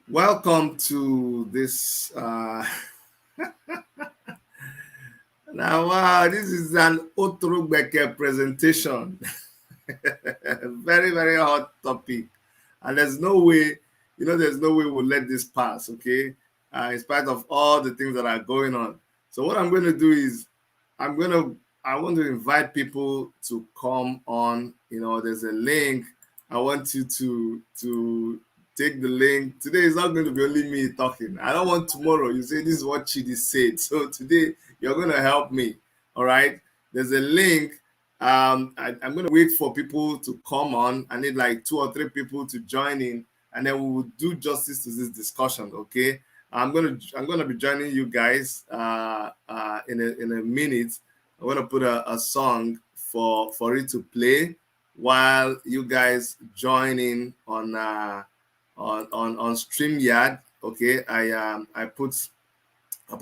Welcome to this. Now, wow, this is an Oturugbeke presentation. Very, very hot topic. And there's no way, there's no way we'll let this pass, okay? In spite of all the things that are going on. So what I'm going to do is I want to invite people to come on. There's a link. I want you to take the link. Today is not going to be only me talking. I don't want tomorrow. You say this is what Chidi said. So today you're going to help me. All right. There's a link. I'm going to wait for people to come on. I need like 2 or 3 people to join in, and then we will do justice to this discussion. Okay. I'm gonna be joining you guys in a minute. I'm gonna put a song for it to play while you guys join in on StreamYard. Okay, I put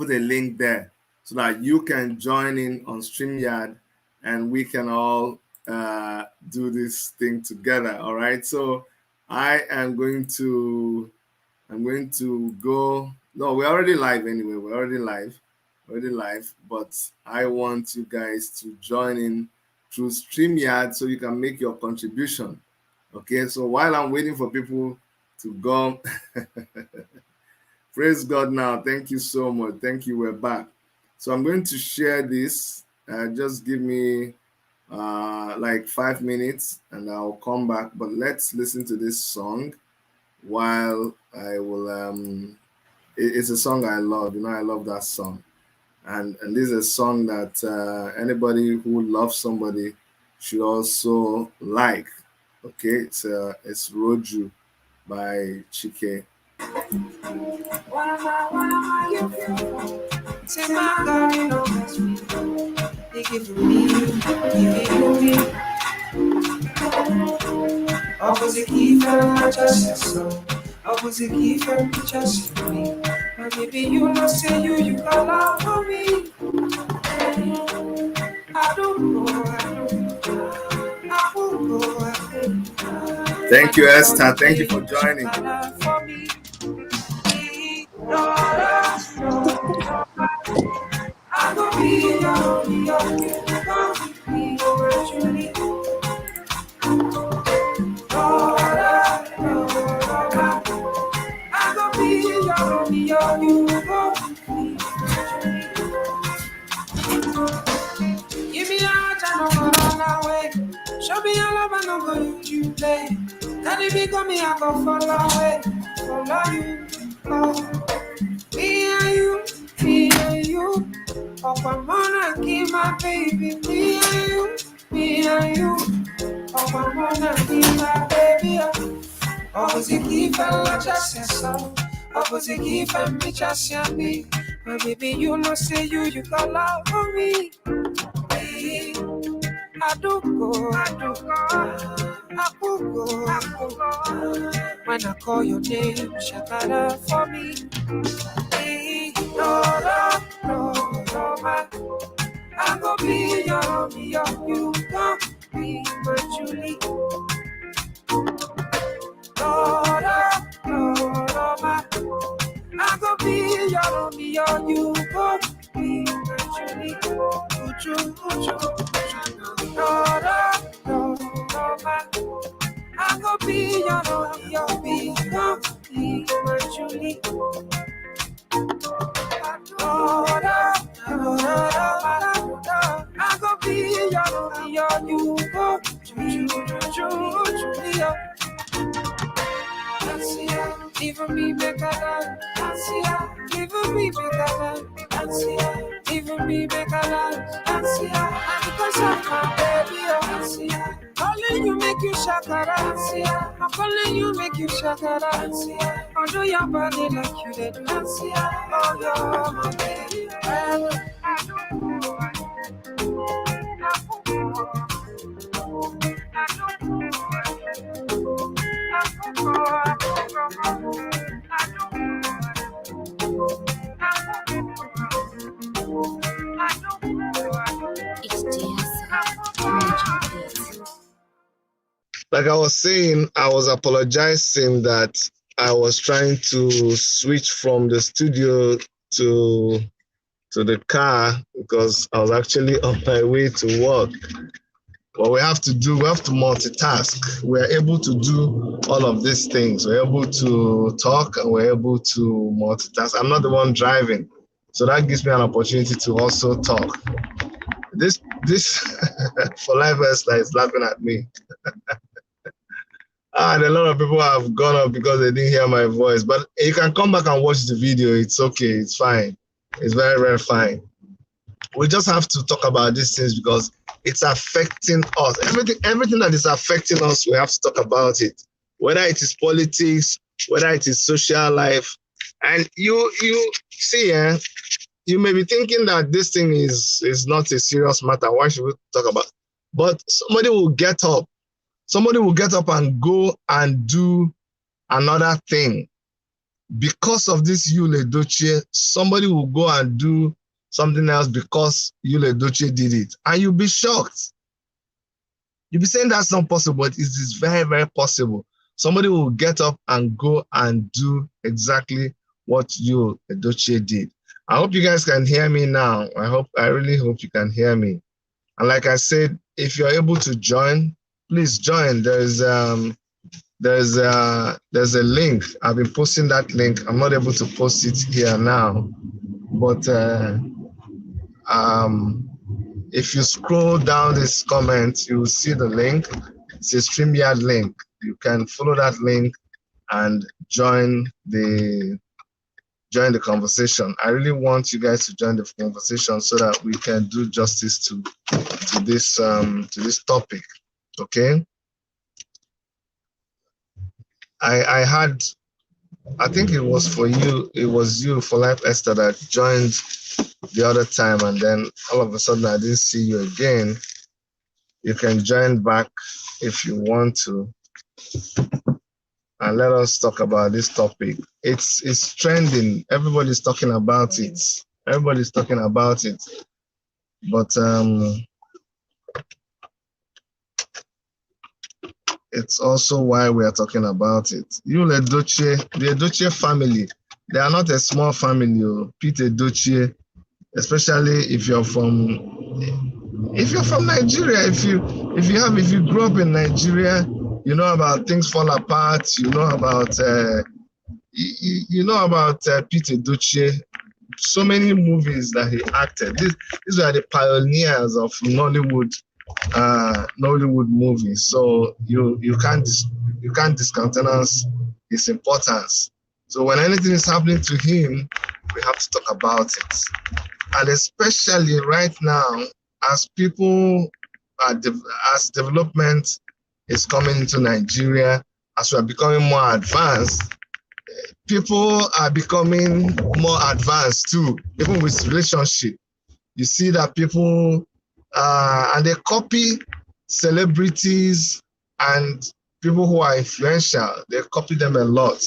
a link there so that you can join in on StreamYard and we can all do this thing together. All right. So I'm going to go. No, we're already live anyway. We're already live. But I want you guys to join in through StreamYard so you can make your contribution. Okay, so while I'm waiting for people to go, praise God now. Thank you so much. Thank you. We're back. So I'm going to share this. Just give me like 5 minutes and I'll come back. But let's listen to this song while I will it's a song I love. I love that song, and this is a song that anybody who loves somebody should also like. Okay, it's Roju by Chike. Opposite give and just me. But baby, you know, say you got love for me. I don't know. Thank you, Esther. Thank you for joining. I go be give me a heart, I no go run away. Show me your love, I no go use you play. Can it be come me, I go follow away. Follow you, oh. Me and you. Up I'm gonna keep my baby. Me and you. Up I'm gonna keep my baby. Opposite keep and let just so. Opposite keep and me just me. My baby, you know, say you got love for me. I do go. When I call your name, shakara for me. No, I go be your, you gon' be my Julie. No, I go be your, you gon' be my Julie. No, I go be your, be gon' be my Julie. I go be your, you go, even me make a dance, even me make a dance, even me make a dance, because of my baby, calling you make you shakara, I'm calling you make you shakara, although your body like you did dance, oh you're my baby, Like I was saying, I was apologizing that I was trying to switch from the studio to the car because I was actually on my way to work. What we have to do, we have to multitask. We're able to do all of these things. We're able to talk and we're able to multitask. I'm not the one driving. So that gives me an opportunity to also talk. This for life is laughing at me. And a lot of people have gone up because they didn't hear my voice. But you can come back and watch the video. It's okay. It's fine. It's very, very fine. We just have to talk about these things because it's affecting us. Everything that is affecting us, we have to talk about it. Whether it is politics, whether it is social life. And you see, you may be thinking that this thing is not a serious matter. Why should we talk about it? But somebody will get up. Somebody will get up and go and do another thing. Because of this Edochie, somebody will go and do something else because Edochie did it. And you'll be shocked. You'll be saying that's not possible, but it is very, very possible. Somebody will get up and go and do exactly what Edochie did. I hope you guys can hear me now. I really hope you can hear me. And like I said, if you're able to join, please join. There's a link. I've been posting that link. I'm not able to post it here now, but if you scroll down this comment, you will see the link. It's a StreamYard link. You can follow that link and join the conversation. I really want you guys to join the conversation so that we can do justice to this topic. Okay. I think it was you for Life Esther that joined the other time, and then all of a sudden I didn't see you again. You can join back if you want to, and let us talk about this topic. It's trending. Everybody's talking about it. Everybody's talking about it. But it's also why we are talking about it. The Edochie family, they are not a small family. Peter Edochie, especially if you're from Nigeria, if you grew up in Nigeria, you know about Things Fall Apart. You know about Peter Edochie. So many movies that he acted. These were the pioneers of Nollywood movies. So you can't discountenance his importance. So when anything is happening to him, we have to talk about it. And especially right now, as development is coming into Nigeria, as we are becoming more advanced, people are becoming more advanced too, even with relationship. You see that people and they copy celebrities and people who are influential. They copy them a lot.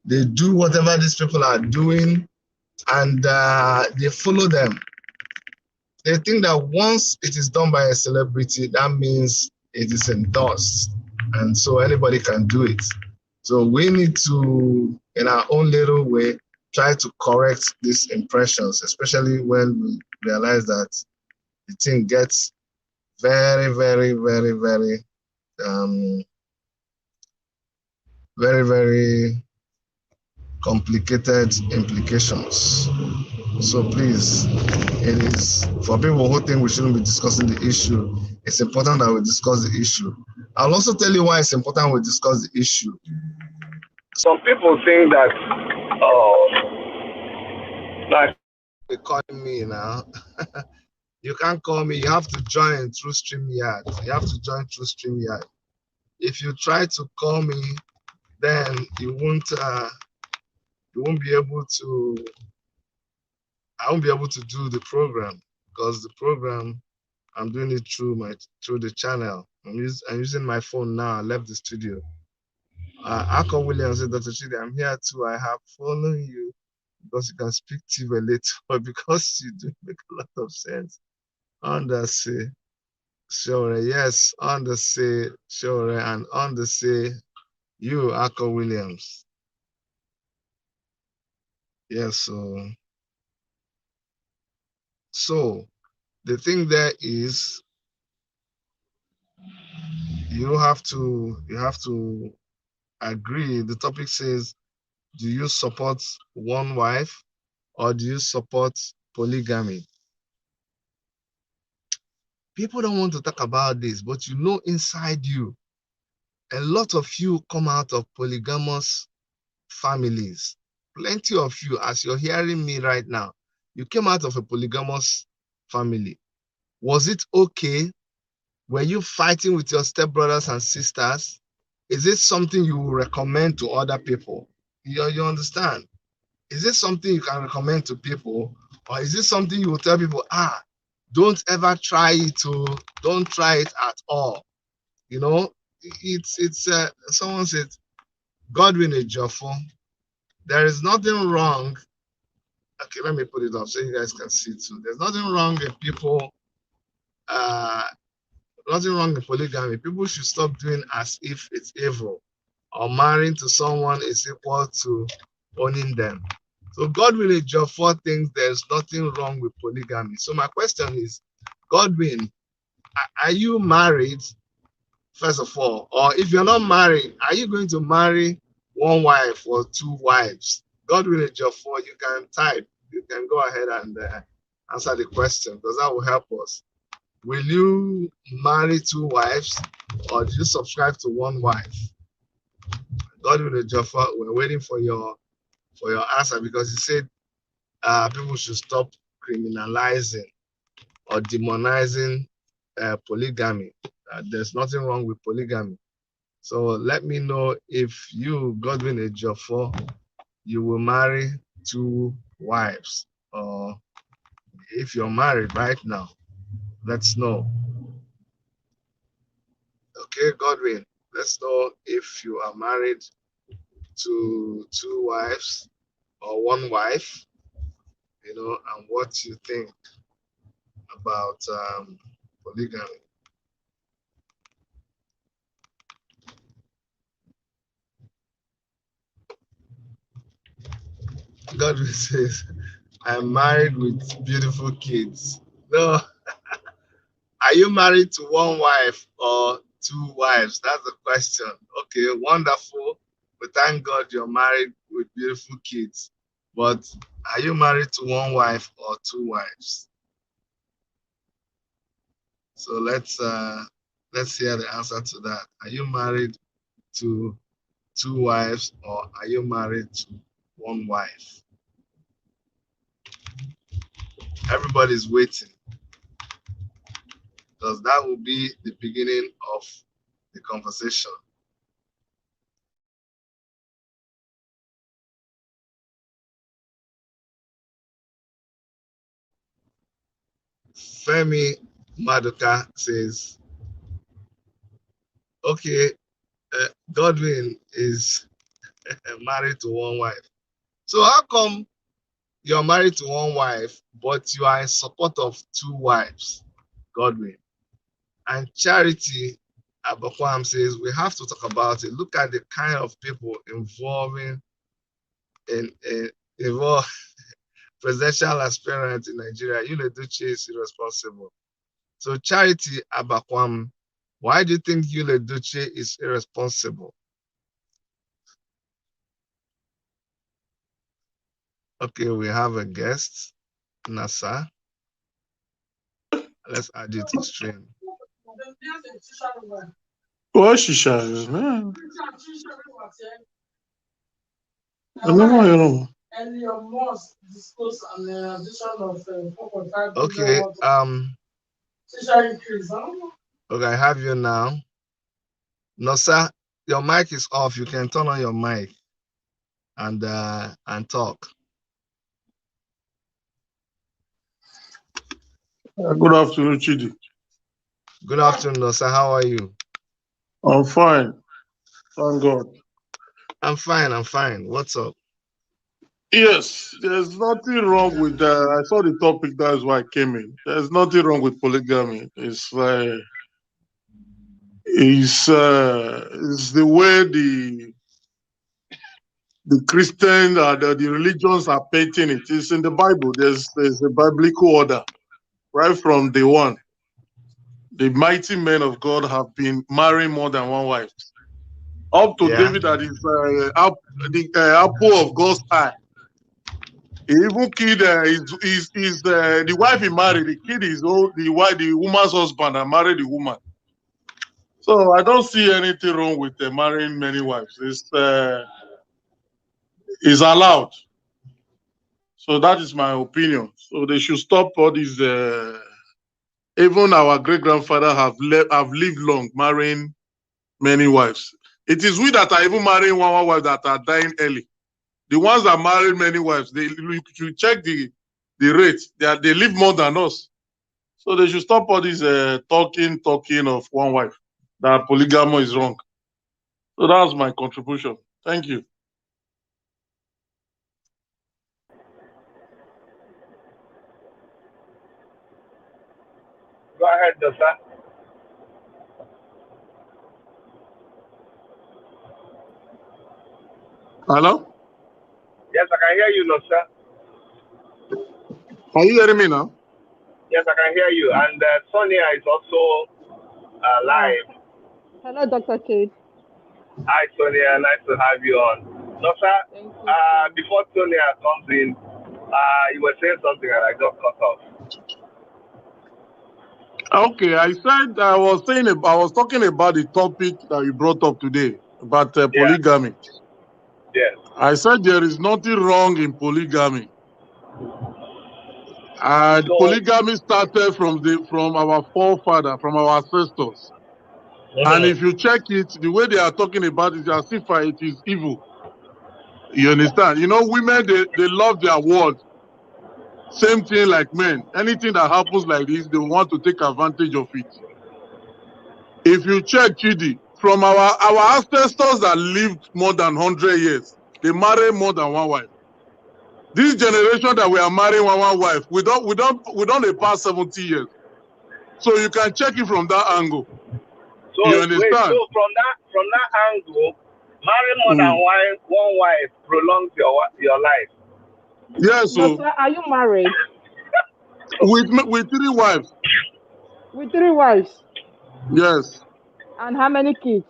They do whatever these people are doing, and they follow them. They think that once it is done by a celebrity, that means it is endorsed, and so anybody can do it. So we need to, in our own little way, try to correct these impressions, especially when we realize that the thing gets very, very, very, very, very, very complicated implications. So please, it is for people who think we shouldn't be discussing the issue, it's important that we discuss the issue. I'll also tell you why it's important we discuss the issue. Some people think that, like they're calling me now. You can't call me. You have to join through StreamYard. You have to join through StreamYard. If you try to call me, then you won't be able to. I won't be able to do the program because the program I'm doing it through the channel. I'm using my phone now. I left the studio. Akon Williams said, Dr. Chidi, I'm here too. I have followed you because you can speak to you a little, because you do make a lot of sense. On the say, sure, yes, on the say, sure, and on the say, you, Akon Williams. Yes. So the thing there is you have to agree. The topic says, do you support one wife or do you support polygamy? People don't want to talk about this, but you know inside you, a lot of you come out of polygamous families. Plenty of you, as you're hearing me right now, you came out of a polygamous family. Was it okay? Were you fighting with your stepbrothers and sisters? Is it something you will recommend to other people? You understand? Is it something you can recommend to people? Or is it something you will tell people, don't ever try it, don't try it at all? You know, it's someone said, Godwin Ejiofor, there is nothing wrong. Okay, let me put it up so you guys can see too. There's nothing wrong if people, uh, nothing wrong with polygamy. People should stop doing as if it's evil, or marrying to someone is equal to owning them. So Godwin Ejiofor thinks there's nothing wrong with polygamy. So my question is, Godwin, are you married, first of all? Or if you're not married, are you going to marry one wife or two wives? Godwin Ejiofor, you can type. You can go ahead and answer the question, because that will help us. Will you marry two wives or do you subscribe to one wife? Godwin Ejiofor, we're waiting for your answer, because he said people should stop criminalizing or demonizing polygamy. There's nothing wrong with polygamy. So let me know if you, Godwin Ejiofor, you will marry two wives, or if you're married right now, let's know. Okay, Godwin, let's know if you are married to two wives or one wife, and what you think about polygamy. Godwin says, I'm married with beautiful kids. No, are you married to one wife or two wives? That's the question. Okay, wonderful. But thank God you're married with beautiful kids. But are you married to one wife or two wives? So let's hear the answer to that. Are you married to two wives or are you married to one wife? Everybody's waiting, because that will be the beginning of the conversation. Femi Maduka says, okay, Godwin is married to one wife. So how come you're married to one wife, but you are in support of two wives, Godwin? And Charity Abakwam says, we have to talk about it. Look at the kind of people involving involved presidential aspirant in Nigeria. Edochie is irresponsible. So Charity Abakwam, why do you think Edochie is irresponsible? Okay, we have a guest, Nasa. Let's add you to stream. What shisha is, man? I never heard of. Okay, okay, I have you now. Nasa, your mic is off. You can turn on your mic and talk. Good afternoon, Chidi. Good afternoon, Nasa. How are you? I'm fine. Thank God. I'm fine. What's up? Yes, there's nothing wrong with that. I saw the topic, that's why I came in. There's nothing wrong with polygamy. It's the way the Christian, the religions are painting it. It's in the Bible. There's a biblical order right from day one. The mighty men of God have been marrying more than one wife. Up to David, that is the apple of God's eye. He even killed the wife he married. He killed the woman's husband and married the woman. So I don't see anything wrong with marrying many wives. It's allowed. So that is my opinion. So they should stop all these. Even our great grandfather have lived long, marrying many wives. It is we that are even marrying one wife that are dying early. The ones that marry many wives, you check the rate. They live more than us. So they should stop all this talking of one wife. That polygamy is wrong. So that's my contribution. Thank you. Go ahead, sir. Hello? Yes, I can hear you, no, sir. Are you hearing me now? Yes, I can hear you. And Sonia is also live. Hello, Dr. Kate. Hi, Sonia. Nice to have you on. No, sir. Thank you. Before Sonia comes in, you were saying something and I just cut off. Okay, I was talking about the topic that you brought up today about polygamy. Yes. I said there is nothing wrong in polygamy. And polygamy started from our forefather, from our ancestors. And if you check it, the way they are talking about it, as if it is evil. You understand? You know, women, they love their word. Same thing like men. Anything that happens like this, they want to take advantage of it. If you check, Chidi, from our ancestors that lived more than 100 years, they married more than one wife. This generation that we are marrying one wife, we don't pass 70 years. So you can check it from that angle. So, you understand? Wait, so from that angle, marrying more than one wife prolongs your life. Yes. So sir, are you married? with 3 wives. With 3 wives? Yes. And how many kids?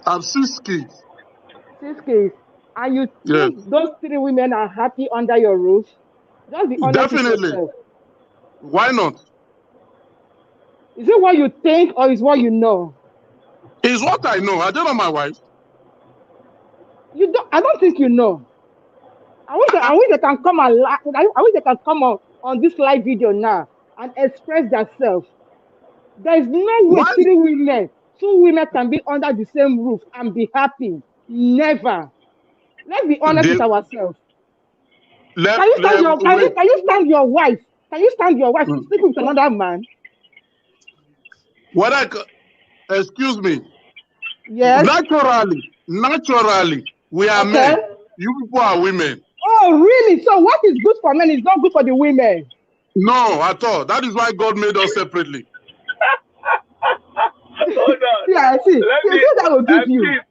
I have 6 kids. 6 kids. And you think those 3 women are happy under your roof? Just be honest with yourself. Why not? Is it what you think or is what you know? It's what I know. I don't know my wife. You don't. I don't think you know. I wish they can come and I wish they can come on this live video now and express themselves. There is no way 2 women can be under the same roof and be happy. Never. Let's be honest with ourselves. Can you stand your wife? Can you stand your wife sleeping with another man? Excuse me. Yes. Naturally, we are men. You people are women. Oh, really? So what is good for men is not good for the women? No, at all. That is why God made us separately. Hold on. Yeah, I see. That will give you.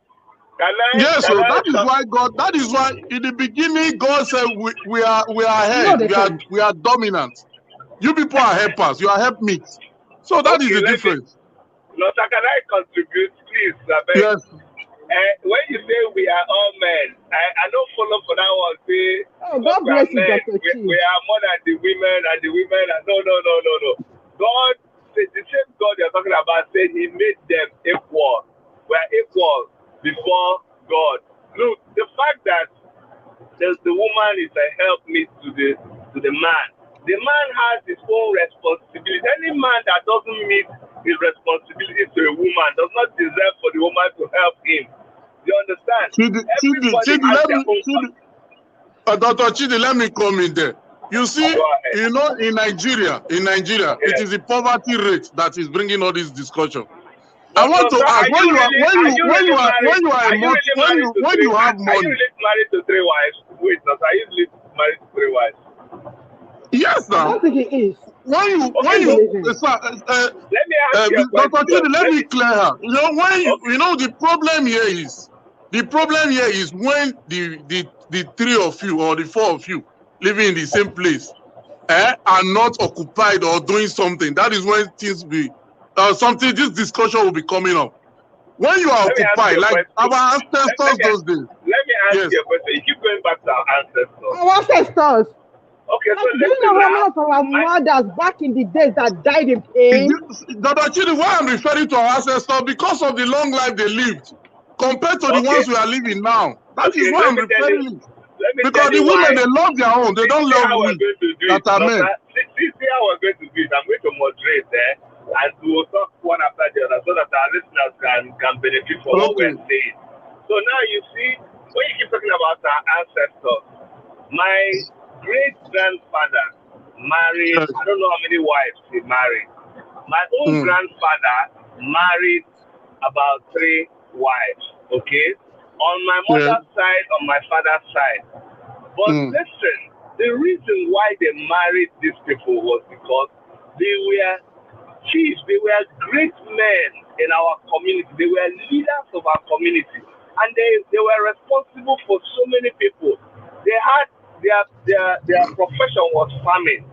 Yes, so that is why in the beginning God said we are head, we are dominant. You people are helpers, you are helpmates. So that is the difference. No, sir, can I contribute, please? Yes. When you say we are all men, I don't follow for that one. Say, God bless you, Dr. We are more than the women, and the women are no. God, the same God you're talking about, said He made them equal. We are equal before God. Look, the fact that the woman is a helpmeet to the man. The man has his own responsibility. Any man that doesn't meet his responsibility to a woman does not deserve for the woman to help him. You understand? Dr. Chidi, let me come in there. You see, you know, in Nigeria, it is the poverty rate that is bringing all this discussion. I want to ask, when you have money. Are you really married to 3 wives? Wait, no, are you really married to 3 wives? Yes, now. I don't think he is. Let me ask you a question. Dr. Chidi, let me clear her. You know, the problem here is The problem here is when the three of you or the four of you living in the same place are not occupied or doing something. That is when things be something. This discussion will be coming up. When you are occupied, like our ancestors those days. Let me ask you a question. You keep going back to our ancestors. Our ancestors. Okay, so Do you know how many of our mothers back in the days that died in pain? Edochie, why I'm referring to our ancestors because of the long life they lived compared to the ones we are living now. That is why I'm referring. Because the women, they love their own. They don't love we that are men. This is how we're going to do it. I'm going to moderate there, and we will talk one after the other so that our listeners can benefit from what we're saying. So now you see, when you keep talking about our ancestors, my great-grandfather married, I don't know how many wives he married. My own grandfather married about 3 wives, okay? On my mother's side, on my father's side. But listen, the reason why they married these people was because they were chiefs, they were great men in our community, they were leaders of our community, and they were responsible for so many people. They had their profession was farming.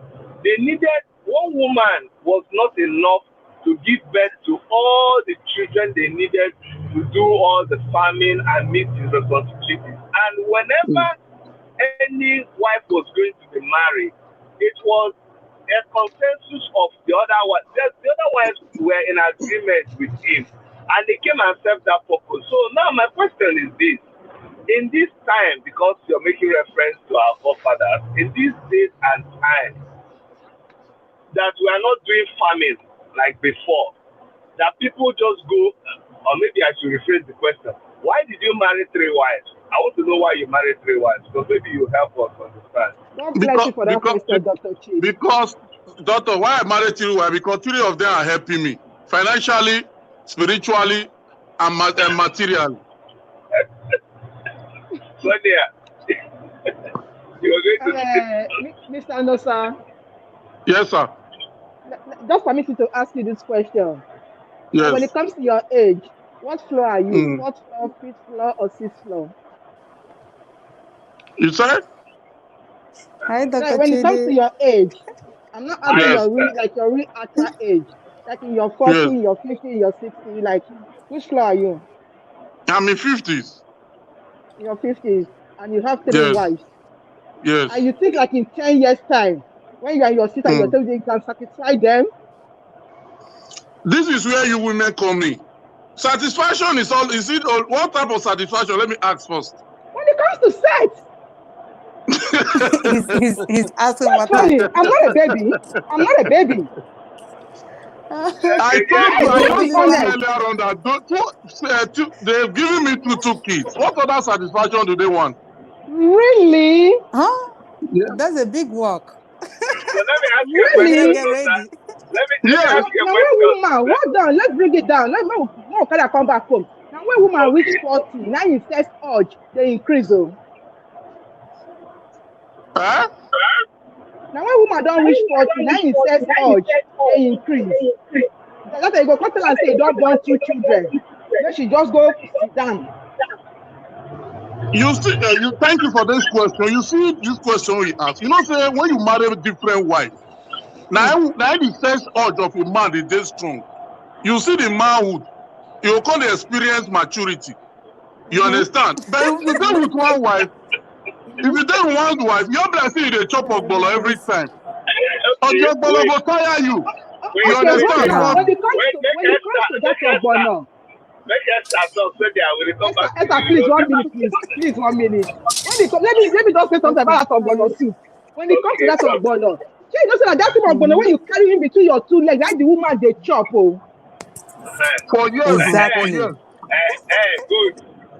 They needed, one woman was not enough to give birth to all the children they needed to do all the farming and meet his responsibilities. And whenever any wife was going to be married, it was a consensus of the other wives. The other wives were in agreement with him, and they came and served that purpose. So now my question is this. In this time, because you're making reference to our forefathers, in these days and times, that we are not doing farming like before, that people just go, or maybe I should rephrase the question. Why did you marry 3 wives? I want to know why you married 3 wives, because maybe you help us understand. God bless you for that question, Dr. Chief. Because, Doctor, why I married 3 wives? Because 3 of them are helping me financially, spiritually, and materially. So there, you are going to Mr. Anosa. Yes, sir. Just permit me to ask you this question. Yes. When it comes to your age, what floor are you? 4th floor, 5th floor, or 6th floor? You said? Hi, Dr. Like, when it comes to your age, I'm not asking your real actual age. Like in your 40, your 50, your 60, like which floor are you? I'm in 50s. In your 50s, and you have 3 wives. Yes. And you think like in 10 years' time, when you are your sister, you can satisfy them? This is where you women come in. Satisfaction is all. Is it all? What type of satisfaction? Let me ask first. When it comes to sex, he's asking what funny. I'm not a baby. I'm not a baby. I told you earlier on that they've given me 2 kids. What other satisfaction do they want? Really? Huh? Yeah. That's a big work. So let me ask you a question. Get ready. Let me ask you a question. Now, woman, hold on. Let's bring it down. Let come back home. Now, when woman reach 40, now in sex urge, they increase. Huh? Now, when woman don't reach 40, now in sex urge, they increase. That's why you go come tell and say you don't born 2 children. Then she just go sit down. You see, thank you for this question. You see this question we ask. You know, say when you marry a different wife, now the sex urge of a man is very strong. You see the manhood, you call the experience maturity. You understand? But if you go with one wife, if you do one wife, you're going to see the chop of bolo every time. Your bolo will tire you. You understand? When it comes to that bolo. Make us start off so that we will come back. Please, 1 minute, please, 1 minute. Let me just say something about that ogbono soup. When it comes to that ogbono, you know that ogbono when you carry in between your 2 legs, like the woman they chop. For years, exactly. Good.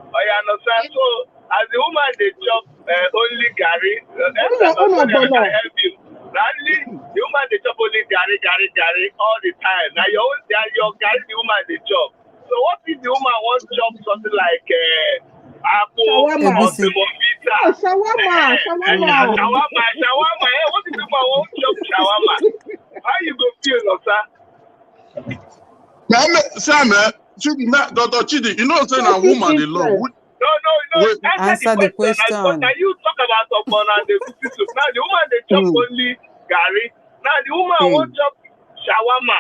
I understand. So as the woman they chop only gari, I can help you. Only the woman they chop only gari all the time. Now your gari the woman they chop. So what if the woman wants to chop something like apple or semovita? Shawarma. What if the woman wants to chop shawarma? How you go feel, no, sir? Sam, Dr. Chidi, you know saying a woman they love. No, Wait. Answer the But question. now you talk about Ogbon and the goosey soup. Now the woman they chop only gari. Now the woman won't chop shawarma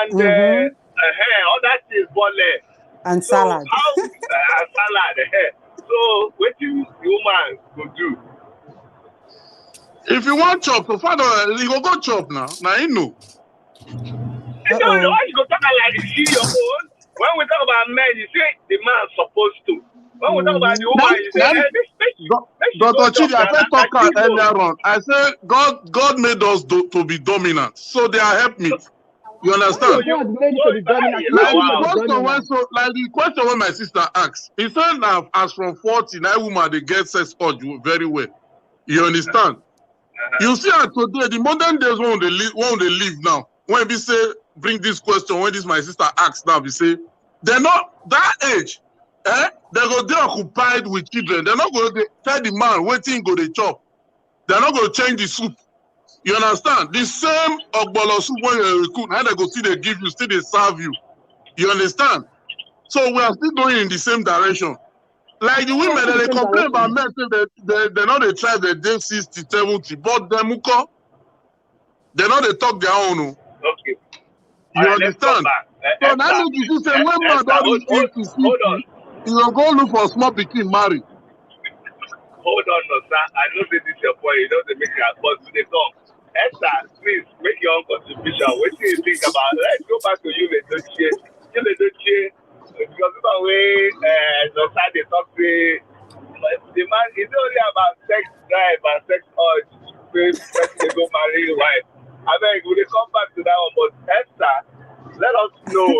and other things bole. And So salad. how salad? So what do the woman go do? If you want chop, so father, you go chop now. Now you know. I don't know why you go talk like you your own. When we talk about men, you say the man supposed to. When we talk about the woman, you say, Dr. Chidi, I said talk earlier on. I said God made us to be dominant, so they are helpmates. You understand? God made you to be dominant. Like the question when my sister asked, he said now as from 40, now woman they get sex urge very well. You understand? You see her today, the modern days when they live now. When we say bring this question, when this my sister asks now, we say they're not that age. They go they occupied with children. They're not going to tell the man waiting go they chop. They're not going to change the soup. You understand? The same ogbolo soup when you cook, how they go see they give you, still they serve you. You understand? So we are still going in the same direction. Like the women, they complain about men, they're not they try their day 60, 70, but them they're not they talk their own. Okay. You understand? So that means you say when man don't reach 50, 60, you will go look for a small pikin marry. Hold on, no, sir. I know this is your point. You know the make your but they come. Esther, please make your own contribution. What do you think about? Let's go back to you, Edochie. Because the way the side they talk the man is only about sex drive and sex urge. They go marry your wife. I mean, we will come back to that one. But Esther, let us know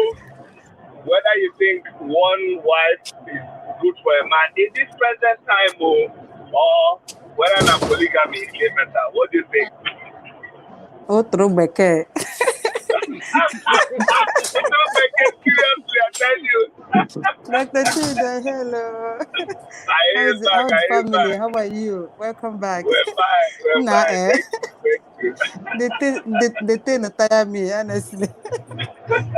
whether you think one wife is good for a man in this present time, or whether not polygamy is better. What do you think? Otro beke. Seriously, I tell you. Dr. Chida, hello. How's the family? How are you? Welcome back. We're fine. Thank you. The thing that tire me, honestly.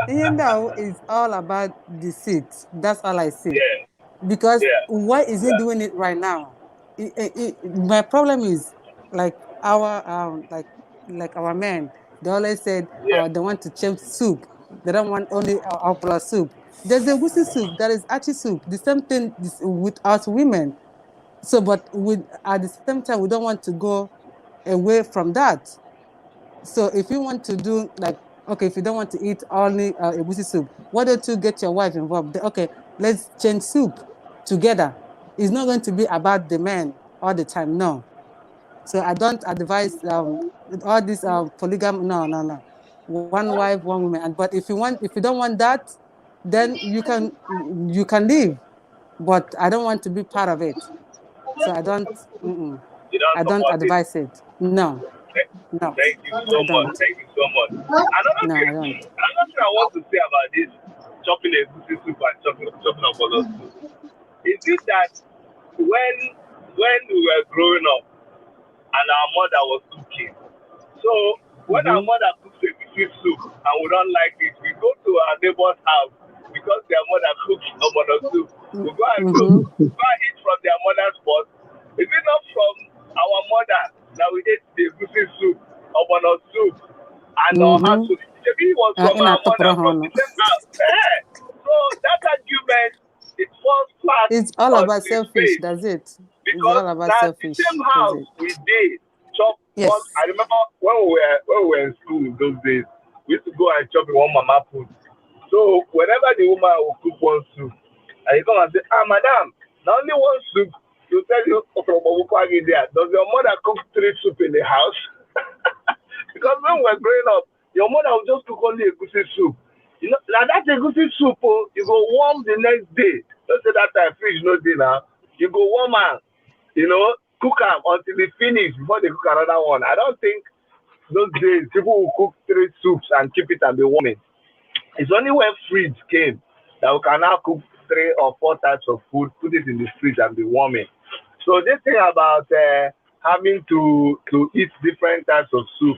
It's all about deceit. That's all I see. Yeah. Because why is he doing it right now? My problem is like our our men. They always said they want to change soup. They don't want only our soup. There's a wussy soup. There is achi soup. The same thing with us women. So, but at the same time, we don't want to go away from that. So, if you want to do if you don't want to eat only egusi soup, why don't you get your wife involved? Okay, let's change soup together. It's not going to be about the man all the time. No. So I don't advise all this polygamy. No. One wife, one woman. But if you don't want that, then you can leave. But I don't want to be part of it. So I don't. I don't advise it. No. Thank you so much. Another thing I want to say about this chopping a goosey soup and chopping of other soup is it that when we were growing up and our mother was cooking, so when our mother cooks a goosey soup and we don't like it, we go to our neighbor's house because their mother cooks other soup. We go and eat from their mother's pot. Is it not from our mother that we ate the goosey soup, other soup, and our house? Maybe it was from our mother from the same house. So that argument, it falls flat. It's all about selfish. That's it. It's all about selfish. The same house we did chop. Yes. I remember when we were in school those days, we used to go and chop in one mama food. So whenever the woman will cook one soup, and you come and say, madam, not only one soup, you tell you there. Does your mother cook 3 soup in the house? Because when we were growing up, your mother would just cook only a goosey soup. You know, now that's a goosey soup, you go warm the next day. Don't say that time fridge no dinner. You go warm am, cook am until it finish before they cook another one. I don't think those days people will cook 3 soups and keep it and be warming. It's only when fridge came that we can now cook 3 or 4 types of food, put it in the fridge and be warming. So this thing about having to eat different types of soup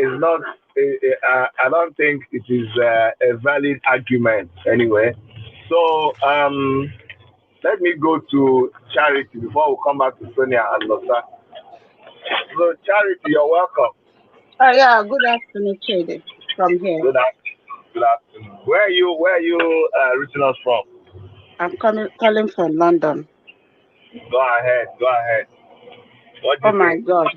is not. I don't think it is a valid argument anyway. So let me go to Charity before we come back to Sonia and Losa. So Charity, you're welcome. Yeah, good afternoon, Chidi, from here. Good afternoon. Good afternoon. Where are you reaching us from? I'm calling from London. Go ahead. Go ahead. What do Oh you my think? God.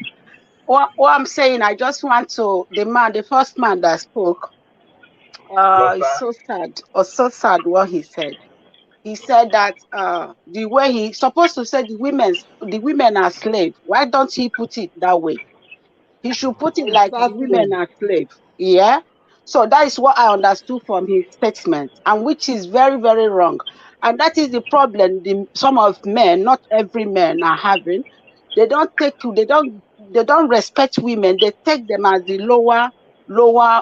What I'm saying, I just want to, the first man that spoke, is Losa? so sad, or so sad what he said. He said that the way he's supposed to say the women are slaves. Why don't he put it that way? He should put it like the women Exactly. are slaves. Yeah. So that is what I understood from his statement, and which is very, very wrong. And that is the problem some of men, not every man, are having. They don't they don't respect women. They take them as the lower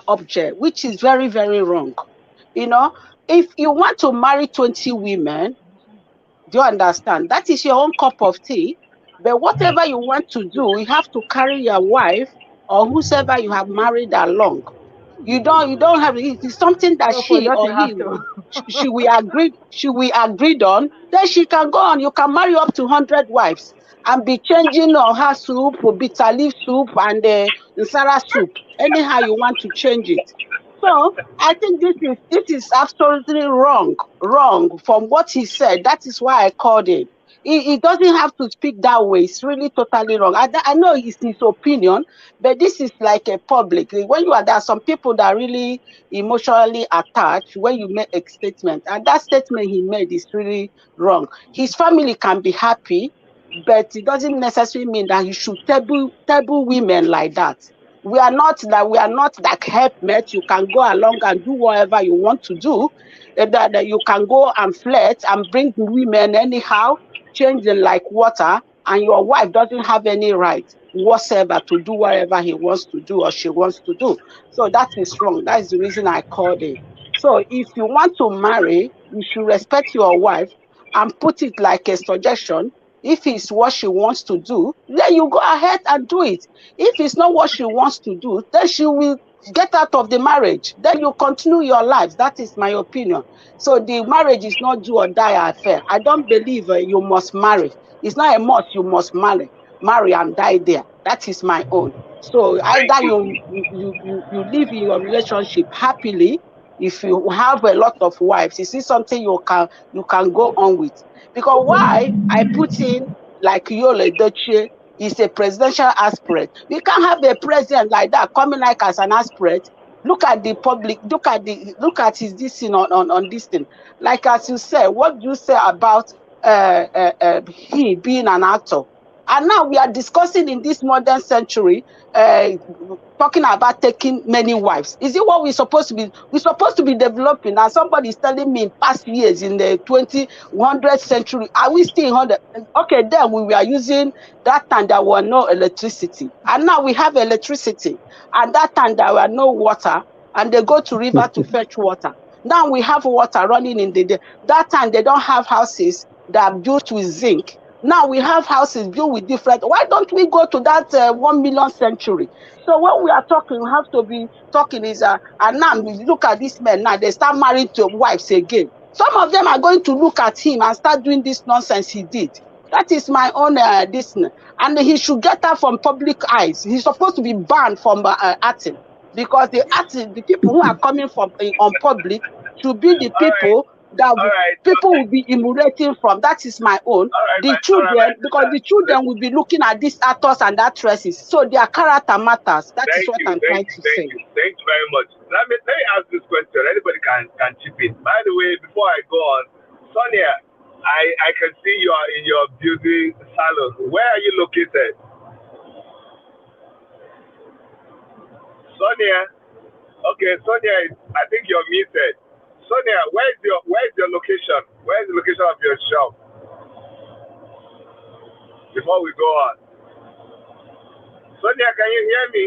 object, which is very, very wrong. You know, if you want to marry 20 women, do you understand? That is your own cup of tea. But whatever you want to do, you have to carry your wife or whosoever you have married along. You don't have it's something that So for she that or you have he to. we agreed on. Then she can go on. You can marry up to 100 wives and be changing on her soup, or bitter leaf soup, and nsara soup. Anyhow you want to change it. So I think this is absolutely wrong from what he said. That is why I called him. He doesn't have to speak that way. It's really totally wrong. I know it's his opinion, but this is like a public. When you are there, some people that are really emotionally attached when you make a statement, and that statement he made is really wrong. His family can be happy, but it doesn't necessarily mean that you should table women like that. We are not like helpmates. You can go along and do whatever you want to do. That you can go and flirt and bring women anyhow, change them like water, and your wife doesn't have any right whatsoever to do whatever he wants to do or she wants to do. So that is wrong. That is the reason I called it. So if you want to marry, you should respect your wife and put it like a suggestion. If it's what she wants to do, then you go ahead and do it. If it's not what she wants to do, then she will get out of the marriage. Then you continue your life. That is my opinion. So the marriage is not do or die affair. I don't believe you must marry. It's not a must. You must marry and die there. That is my own. So Thank either you. you live in your relationship happily. If you have a lot of wives, is this something you can go on with? Because why I put in like Edochie is a presidential aspirant. We can't have a president like that coming like as an aspirant. Look at the public. Look at his this thing on this thing. Like as you said, what do you say about he being an actor? And now we are discussing in this modern century, talking about taking many wives. Is it what we're supposed to be? We're supposed to be developing. And somebody is telling me in past years in the 100th century, are we still in 100? Okay, then we were using that time there were no electricity. And now we have electricity. And that time there were no water. And they go to river to fetch water. Now we have water running in the day. That time they don't have houses that are built with zinc. Now we have houses built with different. Why don't we go to that 1 million century? So when we are talking, we have to be talking is and now we look at these men now, they start marrying to wives again. Some of them are going to look at him and start doing this nonsense he did. That is my own this, and he should get out from public eyes. He's supposed to be banned from acting, because the people who are coming from on public should be the All right. people that All right. people Okay. will be emulating from. That is my own. The All right, my children, because sister. the children will be looking at these actors and actresses, so their character matters. That is what I'm trying to say. Thank you very much. Let me ask this question. Anybody can chip in. By the way, before I go on, Sonia, I can see you are in your beauty salon. Where are you located? Sonia. Okay, Sonia, I think you're muted. Sonia, where's your location? Where's the location of your shop? Before we go on. Sonia, can you hear me?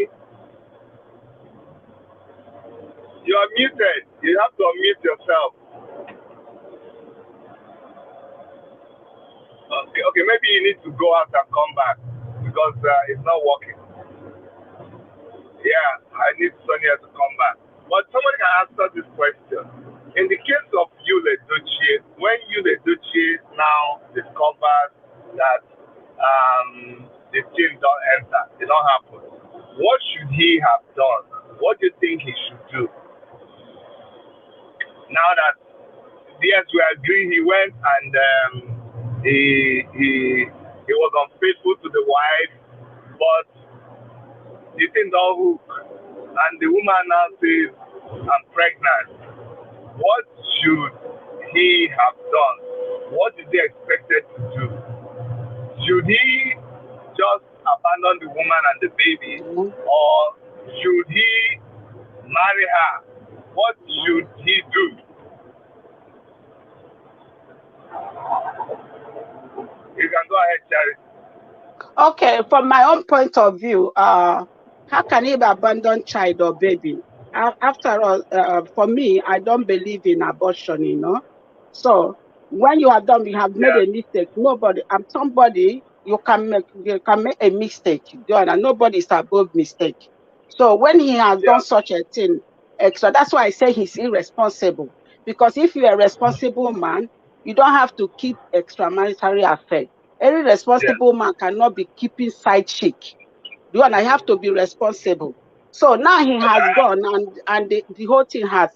You are muted. You have to unmute yourself. Okay, maybe you need to go out and come back because it's not working. Yeah, I need Sonia to come back. But somebody can answer this question. in the case of Edochie, when Edochie now discovers that the thing don't enter, it don't happen, what should he have done? What do you think he should do? Now that, yes, we agree he went and he was unfaithful to the wife, but the thing don't hook, and the woman now says, I'm pregnant. What should he have done? What is he expected to do? Should he just abandon the woman and the baby, or should he marry her? What should he do? You can go ahead, Charity. Okay, from my own point of view, how can he abandon child or baby? After all, for me, I don't believe in abortion, you know. So when you have made a mistake. I'm somebody, you can make a mistake. Nobody is above mistake. So when he has done such a thing, so that's why I say he's irresponsible. Because if you're a responsible man, you don't have to keep extramarital affair. Any responsible man cannot be keeping side chick. I have to be responsible. So now he has gone, and the whole thing has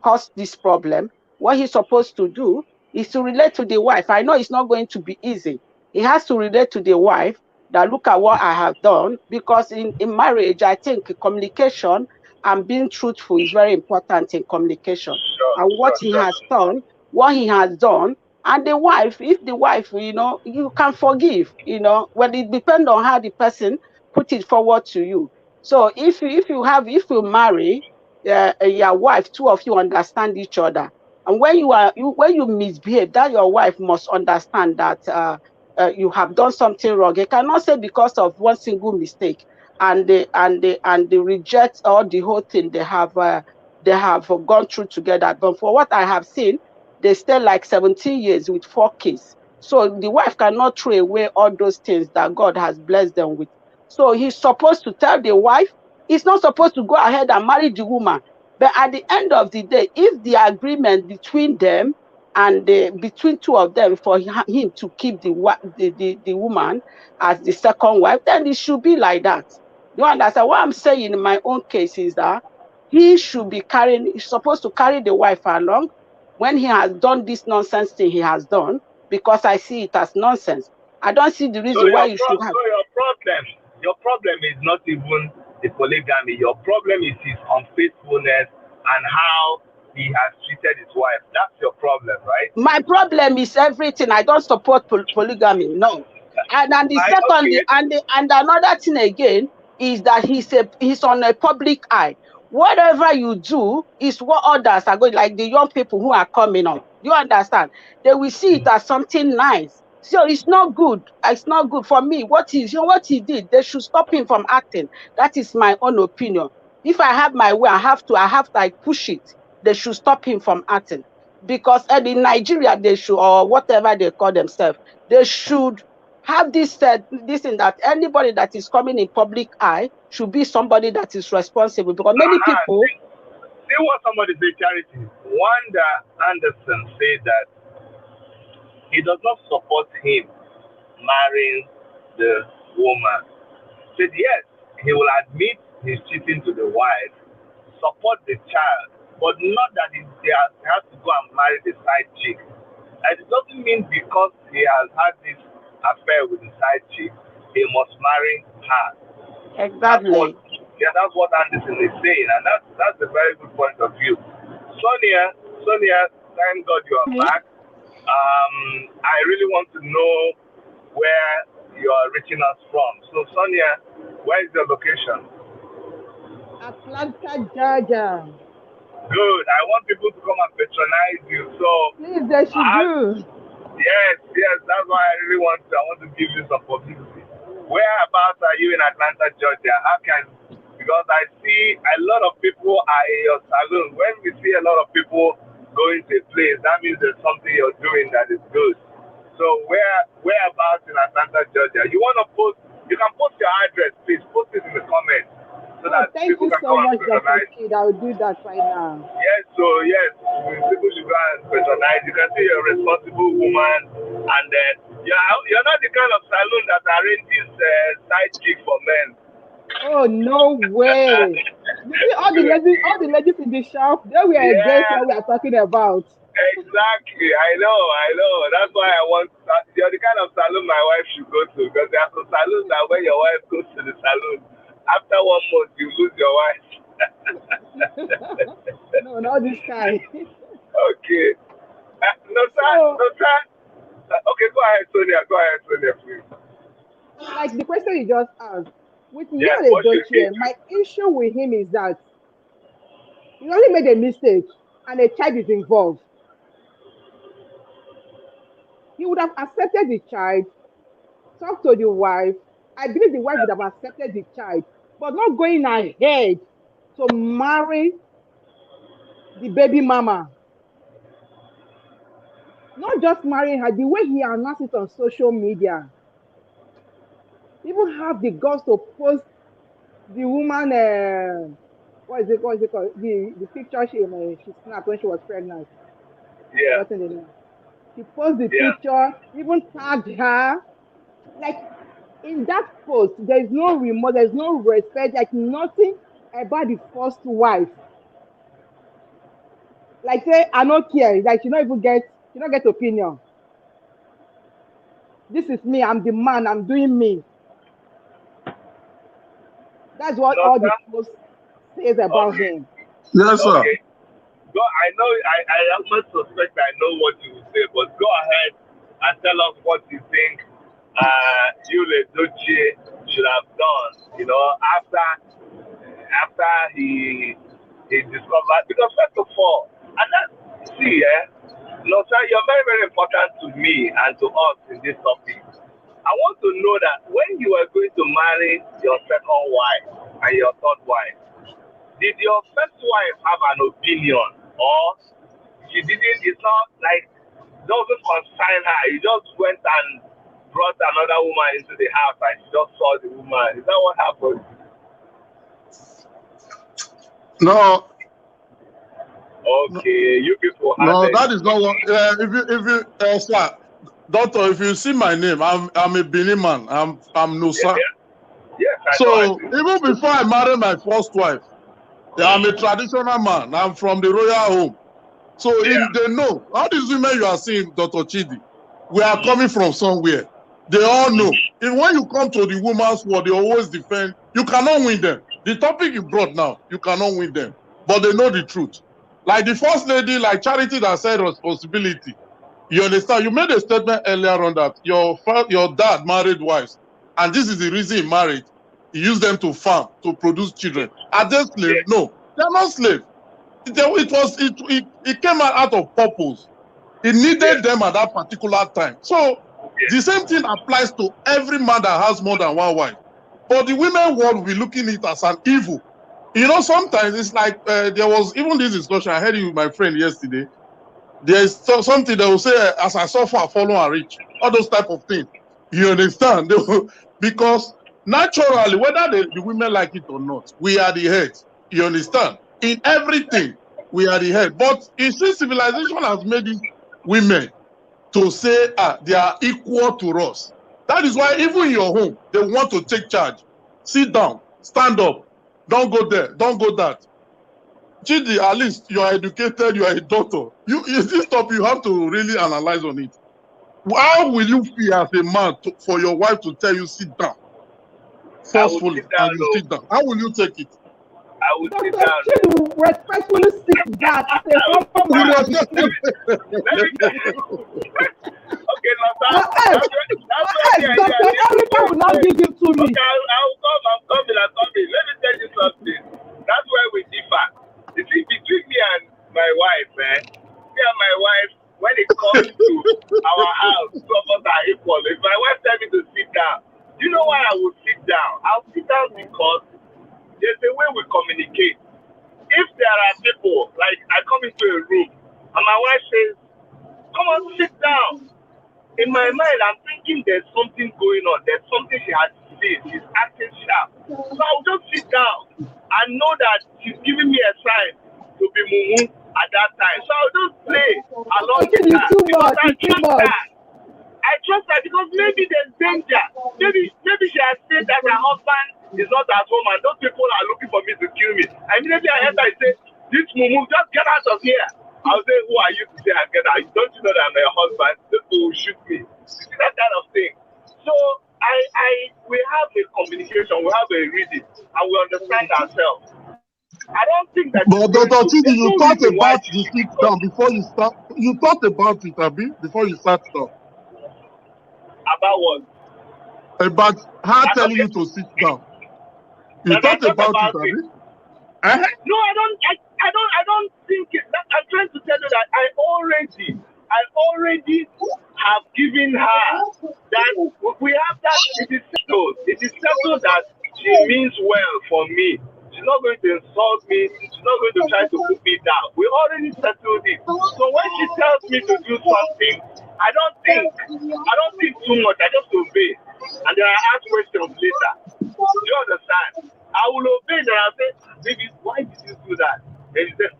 caused this problem. What he's supposed to do is to relate to the wife. I know it's not going to be easy. He has to relate to the wife that look at what I have done, because in marriage, I think communication and being truthful is very important in communication. And what he has done, and the wife, if the wife, you can forgive, when it depends on how the person put it forward to you. So if you marry your wife, two of you understand each other. And when you misbehave, that your wife must understand that you have done something wrong. You cannot say because of one single mistake and they reject all the whole thing they have gone through together. But for what I have seen, they stay like 17 years with 4 kids. So the wife cannot throw away all those things that God has blessed them with. So he's supposed to tell the wife, he's not supposed to go ahead and marry the woman. But at the end of the day, if the agreement between them and between two of them for him to keep the woman as the second wife, then it should be like that. You understand? What I'm saying in my own case is that he's supposed to carry the wife along when he has done this nonsense thing he has done, because I see it as nonsense. I don't see the reason why you should have. So your problem is not even the polygamy. Your problem is his unfaithfulness and how he has treated his wife. That's your problem, right? My problem is everything. I don't support polygamy. No. And the second, and another thing again is that he's on a public eye. Whatever you do is what others are going, like the young people who are coming on. You understand? They will see it as something nice. So it's not good. It's not good for me. What he did, they should stop him from acting. That is my own opinion. If I have my way, I have to like push it. They should stop him from acting. Because in Nigeria, they should, or whatever they call themselves, they should have this in that anybody that is coming in public eye should be somebody that is responsible, because many people. See what somebody say, Charity. Wanda Anderson said that he does not support him marrying the woman. Said yes, he will admit he's cheating to the wife, support the child, but not that he has to go and marry the side chick. And it doesn't mean because he has had this affair with the side chick, he must marry her. Exactly. That's what Anderson is saying, and that's a very good point of view. Sonia, thank God you are back. I really want to know where you are reaching us from. So Sonia, where is your location? Atlanta, Georgia. Good. I want people to come and patronize you. So please, they should do. Yes. That's why I want to give you some publicity. Whereabouts are you in Atlanta, Georgia? Because I see a lot of people are in your salon. When we see a lot of people going to a place, that means there's something you're doing that is good. So whereabouts in Atlanta, Georgia? You want to post? You can post your address, please. Post it in the comments so that Thank people you can so come and much, Dr. patronize. Kid. I'll do that right now. Yes, so yes, people should go and patronize. You can see you're a responsible woman, and you're not the kind of saloon that arranges side chick for men. Oh no way! You see all the ladies in the shop, they were against Yeah, what we are talking about. exactly. I know. That's why I want. You're the kind of saloon my wife should go to, because there are some saloons that when your wife goes to the saloon, after 1 month you lose your wife. No, not this kind. Okay. No sir, So, no sir. Okay, go ahead, Sonia, please. like the question you just asked, with Yes, Yale what should he Edochie, do? my issue with him is that he only made a mistake and a child is involved. He would have accepted the child, talked to the wife. I believe the wife would have accepted the child, but not going ahead to marry the baby mama. Not just marrying her, the way he announced it on social media. Even have the guts to post the woman, what is it called? The picture she snapped when she was pregnant. I've Yeah, forgotten the name. She posted the yeah. picture, even tagged her. Like in that post, there's no remorse, there's no respect, like nothing about the first wife. Like say, I don't care. Like she don't get opinion. This is me, I'm the man, I'm doing me. That's what No all the sir. post says about Okay, him. Yes, sir. okay. Go. I know. I almost suspect I know what you will say, but go ahead and tell us what you think. Yule Edochie should have done. You know, after he discovered, because first of all, and that see, no sir, you're very very important to me and to us in this topic. I want to know that when you are going to marry your second wife and your third wife, did your first wife have an opinion, or she didn't? It's not like doesn't concern her. You just went and brought another woman into the house and she just saw the woman. Is that what happened? No, Okay, you people had no, it. that is not what. Sir, doctor, if you see my name, I'm a Benin man. I'm Yeah, Nusa. yeah. Yes, I know. I So do. even before I married my first wife, I'm a traditional man. I'm from the royal home. So Yeah. they know all these women you are seeing, Dr. Chidi, we are coming from somewhere. They all know. And when you come to the woman's world, they always defend. You cannot win them. The topic you brought now, you cannot win them. But they know the truth. Like the first lady, like Charity that said responsibility. You understand? You made a statement earlier on that your dad married wives, and this is the reason he married. He used them to farm, to produce children. Are they slaves? Yeah. No, they're not slaves. It came out of purpose. It Yeah. needed them at that particular time. So Yeah. the same thing applies to every man that has more than one wife. But the women world will be looking at it as an evil. You know, sometimes it's like there was even this discussion. I had it with my friend yesterday. There's something they will say, as I suffer, I follow and reach. All those type of things. You understand? Because naturally, whether the women like it or not, we are the head. You understand? In everything, we are the head. But you see, civilization has made these women to say, they are equal to us. That is why even in your home, they want to take charge. Sit down, stand up, don't go there, don't go that. Chidi, at least you are educated, you are a doctor. This topic, you have to really analyze on it. How will you feel as a man for your wife to tell you sit down I will forcefully sit and down. you No, sit down? How will you take it? I will sit Dr. down. Chidu respectfully sit down as a I will sit humble down. lady. Let me okay, now Or else, that's where the idea Dr. is. Erica will not give it to me. Okay, I'll come. I'm coming. Let me tell you something. That's where we differ. You see, between me and my wife, me and my wife, when it comes to our house, two of us are equal. If my wife tell me to sit down, do you know why I will sit down? I'll sit down because there's a way we communicate. If there are people, like I come into a room and my wife says, come on, sit down. In my mind, I'm thinking there's something going on. There's something she has to say this. She's acting sharp. So I'll just sit down and know that she's giving me a sign to be mumu at that time. So I'll just play along with her because I trust her. I trust her because maybe there's danger. Maybe she has said that her husband is not at home and those people are looking for me to kill me. And maybe I enter and say, this mumu, just get out of here. I'll say, who are you to say I get out? Don't you know that I'm your husband? Just to shoot me. That kind of thing. So we have a communication, we have a reading, and we understand ourselves. I don't think that. But Dr. Chidi, you thought about the sit down before you start. You thought about it, Abi, before you sat down. About what? About her telling you to sit down. You thought about it, Abi? No, I don't think it. I'm trying to tell you that I already have given her that we have that. It is settled that she means well for me. She's not going to insult me. She's not going to try to put me down. We already settled it. So when she tells me to do something, I don't think too much. I just obey, and then I ask questions later. Do you understand? I will obey, and I'll say, baby, why did you do that? And he said,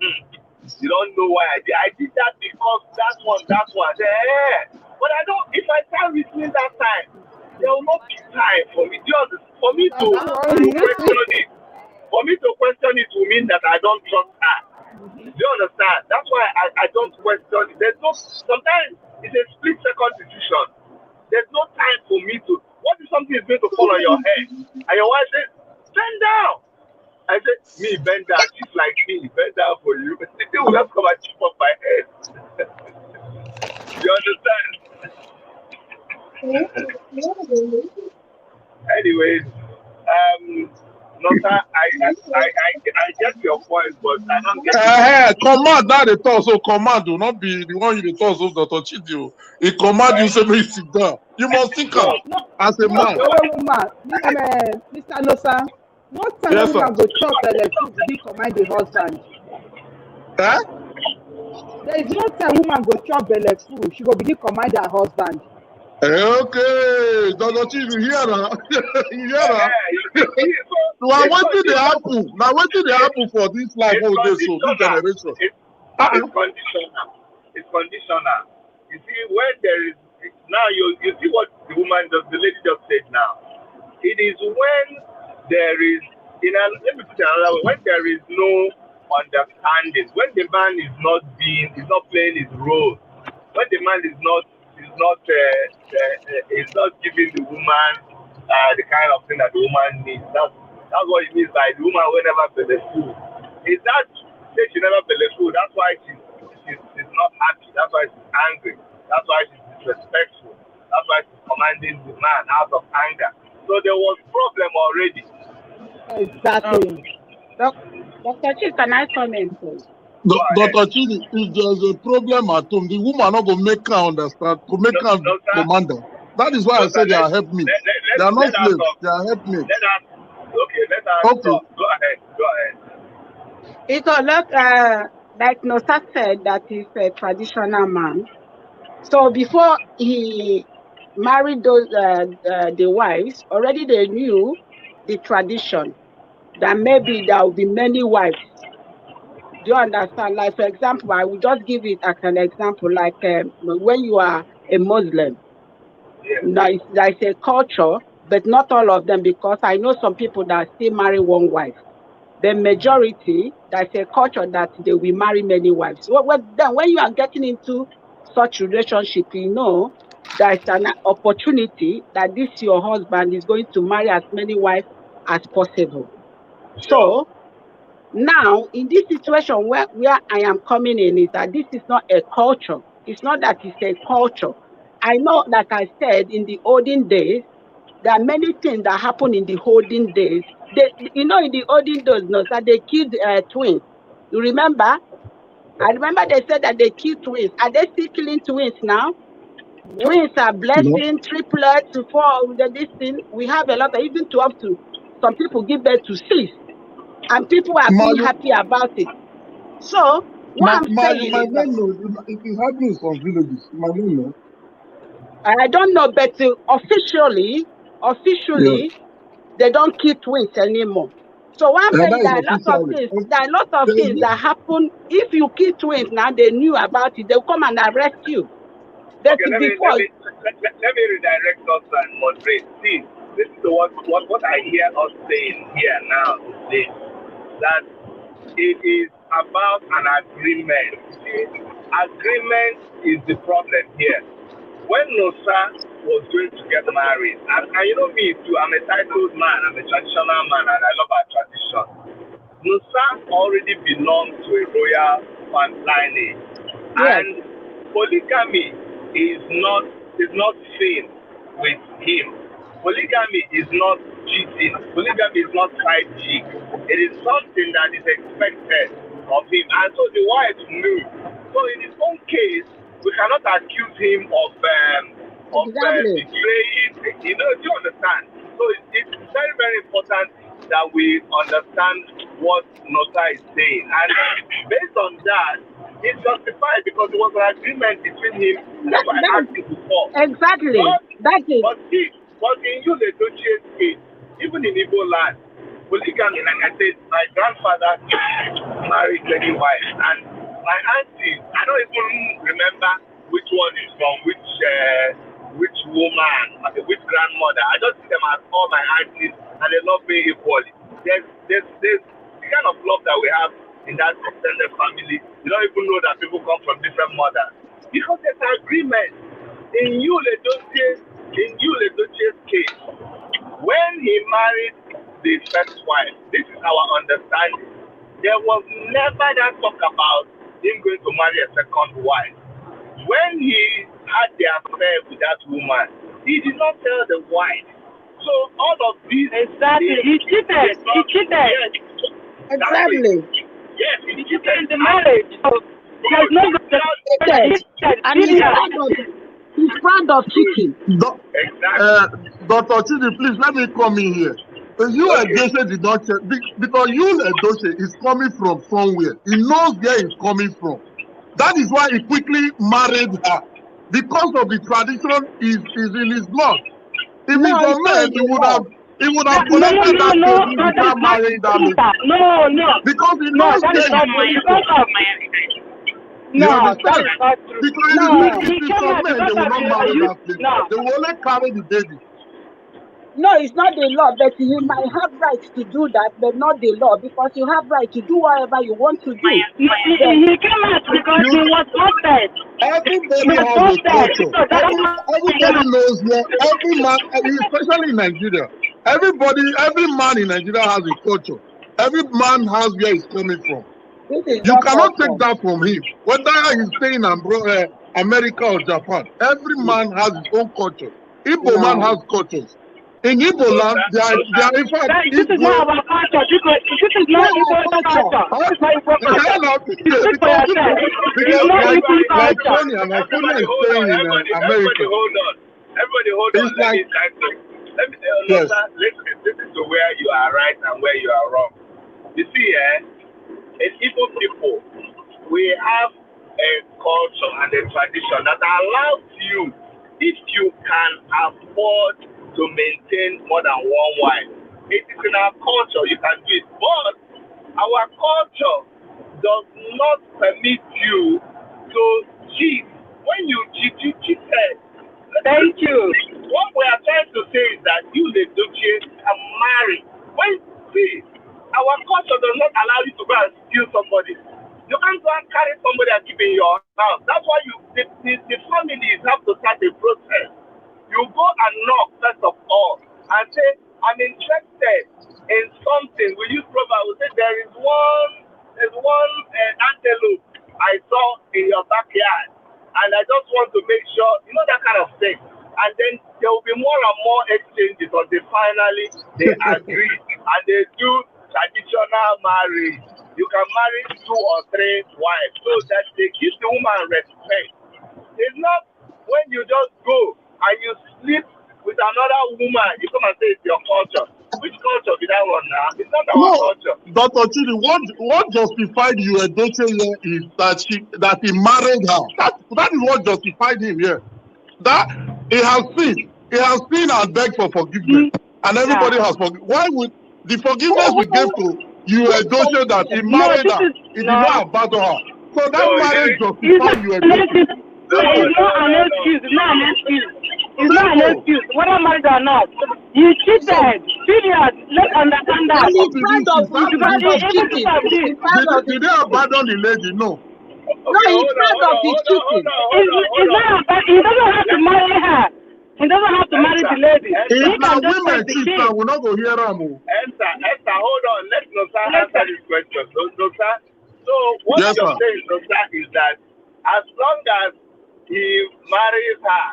you don't know why I did. I did that because that one. I said, but I don't. If I start listening that time, there will not be time for me. For me to question it. For me to question it will mean that I don't trust her. Do you understand? That's why I don't question it. Sometimes it's a split second decision. There's no time for me to. What if something is going to fall on your head? And your wife says, bend down. I said, me, bend down. She's like me, bend down for you. They will just come and chip off my head. You understand? Anyways, Nota, I get your point, but I don't get command that the thought, so command will not be the one you the thought of Dr. Chidi. He command you say me sit down. You must think as a man. Mr. Nosa, what time Yes, woman go chop food be command the husband? There is no time woman go chop food, she go begin command her husband. Okay, Dr. Chidi, you hear that? You hear that? Now what did they happen? Now what did they happen for this life all day, so this generation? It's conditional. It's conditional. You see, when there is now you see what the lady just said now. It is when there is let me put it another way, when there is no understanding, when the man is not playing his role, when the man is not giving the woman the kind of thing that the woman needs. That's what it means by the woman will never belly food. Is that she never belly food? That's why she's not happy. That's why she's angry. That's why she's disrespectful. That's why she's commanding the man out of anger. So there was problem already. Exactly. Dr. Chidi, can I comment, please? Dr. Chidi, if there's a problem at home, the woman not going to make her understand, to make her commander. That is why I said they are helpmates. They are not slaves, they are helpmates. Let us talk. Go ahead. Because like Nosa said, that is a traditional man. So before he married the wives, already they knew the tradition that maybe there will be many wives. Do you understand? Like, for example, I will just give it as an example, like when you are a Muslim, there's a culture, but not all of them, because I know some people that still marry one wife. The majority, there's a culture that they will marry many wives. Then when you are getting into such relationship, you know there's an opportunity that this your husband is going to marry as many wives as possible. So now, in this situation where I am coming in, is that this is not a culture. It's not that it's a culture. I know that I said in the olden days, there are many things that happen in the olden days. In the olden days, that they killed twins. You remember? I remember they said that they killed twins. Are they still killing twins now? No. Twins are blessing, triplets, this thing. We have a lot of, even 12 to, some people give birth to 6. And people are being happy about it. So, what I'm saying you might not know. It is happening in some villages. You might not know. I don't know, but officially, they don't kill twins anymore. So I'm That saying is there are officially. a lot of things that happen. If you kill twins now, they knew about it. They'll come and arrest you. That Okay, let me redirect us and moderate. See, this is what I hear us saying here now is this, that it is about an agreement. See, agreement is the problem here. When Nosa was going to get married, and you know me too, I'm a titled man, I'm a traditional man, and I love our tradition. Nosa already belongs to a royal lineage, Yes. and polygamy is not sin with him. Polygamy is not cheating. Polygamy is not side cheek. It is something that is expected of him, and so the wife knew. So in his own case, we cannot accuse him of Exactly. betraying. You know, do you understand? So it's very, very important that we understand what Nosa is saying, and based on that, it's justified because it was an agreement between him. That's what I asked you before. Exactly. That is. But in you, the Edochie case, even in Igbo land, polygamy, like I said, my grandfather married many wives, and my auntie, I don't even remember which one is from which woman, which grandmother. I just see them as all my aunties, and they love me equally. There's the kind of love that we have in that extended family. You don't even know that people come from different mothers because there's an agreement. In you, Edochie's case, when he married the first wife, this is our understanding. There was never that talk about him going to marry a second wife. When he had the affair with that woman, he did not tell the wife. So all of these Exactly. He cheated. He cheated. Yes, Exactly. yes, he cheated in the marriage. So there's no And he's proud of cheating. Exactly. Dr. Chidi, please let me come in here. You Edochie did not check because you Edochie is coming from somewhere. He knows where he's coming from. That is why he quickly married her. Because of the tradition is in his blood. If he's a man, he would have collected that baby without marrying that lady. No. Because he knows that is where not he's true. coming from. You No, that understand? is not true. Because if it's some men, they will not marry that lady. They will only carry the baby. No, it's not the law, but he might have rights to do that, but not the law, because you have right to do whatever you want to do. He came out because he was busted. Everybody has a culture. Everybody knows where every man, especially in Nigeria, every man in Nigeria has a culture. Every man has where he's coming from. You cannot take that from him. Whether he's staying in America or Japan, every man has his own culture. Igbo man has cultures. In Igbo land, they are in fact. This is not our culture. This is not Igbo culture. Like Sonia is staying in America. Everybody hold on. Let me tell you, listen to where you are right and where you are wrong. You see, in Igbo people, we have a culture and a tradition that allows you, if you can afford to maintain more than one wife. It is in our culture, you can do it. But our culture does not permit you to cheat. When you cheat, you cheated. Thank you. What we are trying to say is that you, the Edochie, can marry. Our culture does not allow you to go and steal somebody. You can't go and carry somebody and keep in your house. That's why the families have to start a process. You go and knock first of all and say, I'm interested in something. Will you provide? Will say there's one antelope I saw in your backyard, and I just want to make sure, that kind of thing. And then there will be more and more exchanges until finally they agree and they do traditional marriage. You can marry 2 or 3 wives so that they give the woman respect. It's not when you just go and you sleep with another woman, you come and say it's your culture. Which culture did that one now? It's not our culture. Dr. Chidi, what justified you Edochie here is that he married her. That is what justified him here. That he has sinned and begged for forgiveness. and everybody has forgiven. Why would the forgiveness we gave to you, Edochie, that he No, married this her, is he did no. not abandon her. So that No, he marriage didn't. It's justifies not you, an Edochie. excuse. It's not an excuse. It's not an excuse. It's not an No. excuse. Whether married or not, you cheated. Period. Let's understand that. And How it's did part he of cheat? How did Because he of cheat? even cheating. because of this, It's part of the Did they cheating. abandon the lady? No. No, Okay, it's part of the cheating. it's not about, he doesn't have to marry her. He doesn't have to marry the lady. If He now can just women take the cheat, kid. now we're not going to hear them. Esther, hold on. Let Nosa answer this question. Nosa, so what Yes, you're sir. saying, Nosa, is that as long as he marries her,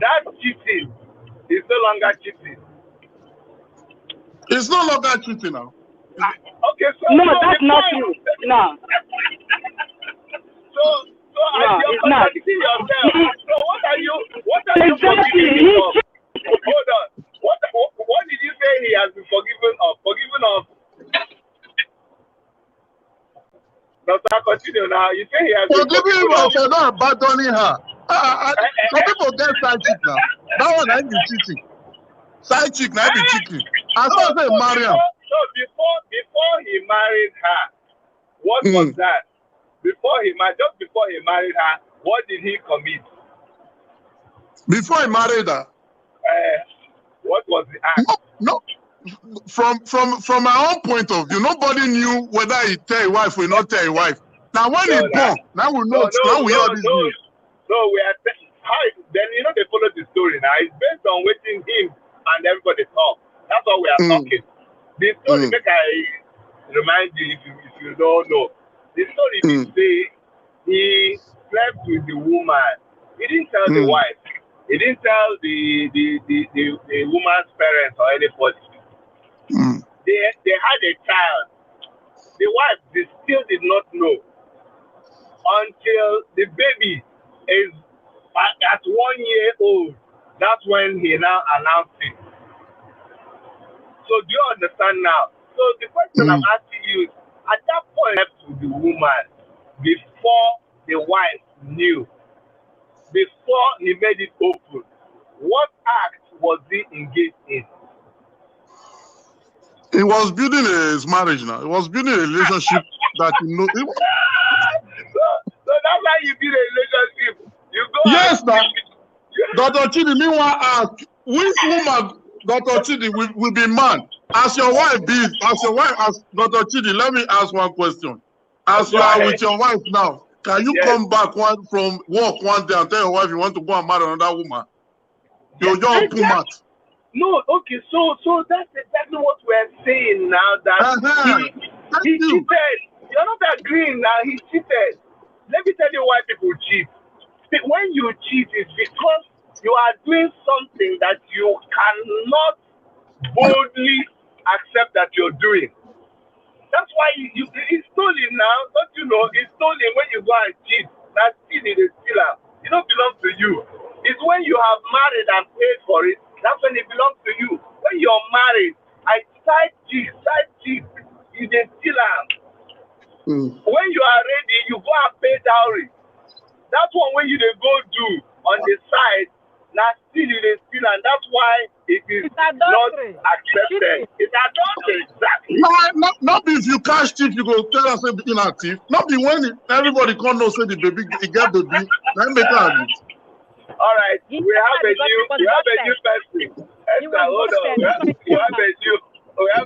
that cheating is no longer cheating. It's no longer cheating now. Okay, so No, so that's not true. No. So No, as you're it's not. contradicting yourself, so what are you Exactly. forgiving him of? Hold on. What did you say he has been forgiven of? Forgiven of? No, sir, continue now. You say he has been Forgiving forgiven her of. for not abandoning her. Some people get side chick now. That one ain't be cheating. Side chick now be cheating. As long as they marry him. So before he married her, what was that? Just before he married her, what did he commit? Before he married her. What was the act? No. From my own point of view, nobody knew whether he tell his wife or not tell his wife. Now when he born, now we know. Now we hear this news. No, we are then they follow the story now. It's based on waiting him and everybody talk. That's what we are talking. The story, make I remind you if you don't know. The story did say he slept with the woman. He didn't tell the wife. He didn't tell the woman's parents or anybody. They had a child. The wife still did not know until the baby is at 1 year old. That's when he now announced it. So do you understand now? So the question I'm asking you is, at that point, left with the woman before the wife knew, before he made it open, what act was he engaged in? He was building his marriage now. He was building a relationship that you know. So that's how you build a relationship. You go. Yes, now. Dr. Chidi, meanwhile, ask which woman, Dr. Chidi, will be man? As your wife as Dr. Chidi, let me ask one question. As you are with your wife now, can you come back from work one day and tell your wife you want to go and marry another woman? You're just pull mat. No, okay, so that's exactly what we're saying now, that he cheated. You're not agreeing now, he cheated. Let me tell you why people cheat. When you cheat, it's because you are doing something that you cannot boldly accept that you're doing. That's why it's stolen now. Don't you know? It's stolen when you go and cheat. That stealing is stealer. It don't belong to you. It's when you have married and paid for it. That's when it belongs to you. When you're married, I side cheat, you dey steal am. When you are ready, you go and pay dowry. That's one way you dey go do on the side. Now still you dey steal, and that's why it is not accepted. It's adultery, exactly. Not be if you catch thief, you go tell us say in a thief. Not be when everybody can't know say the baby he get baby. Now make her admit. All right, we have a new person. Esther, hold on. We have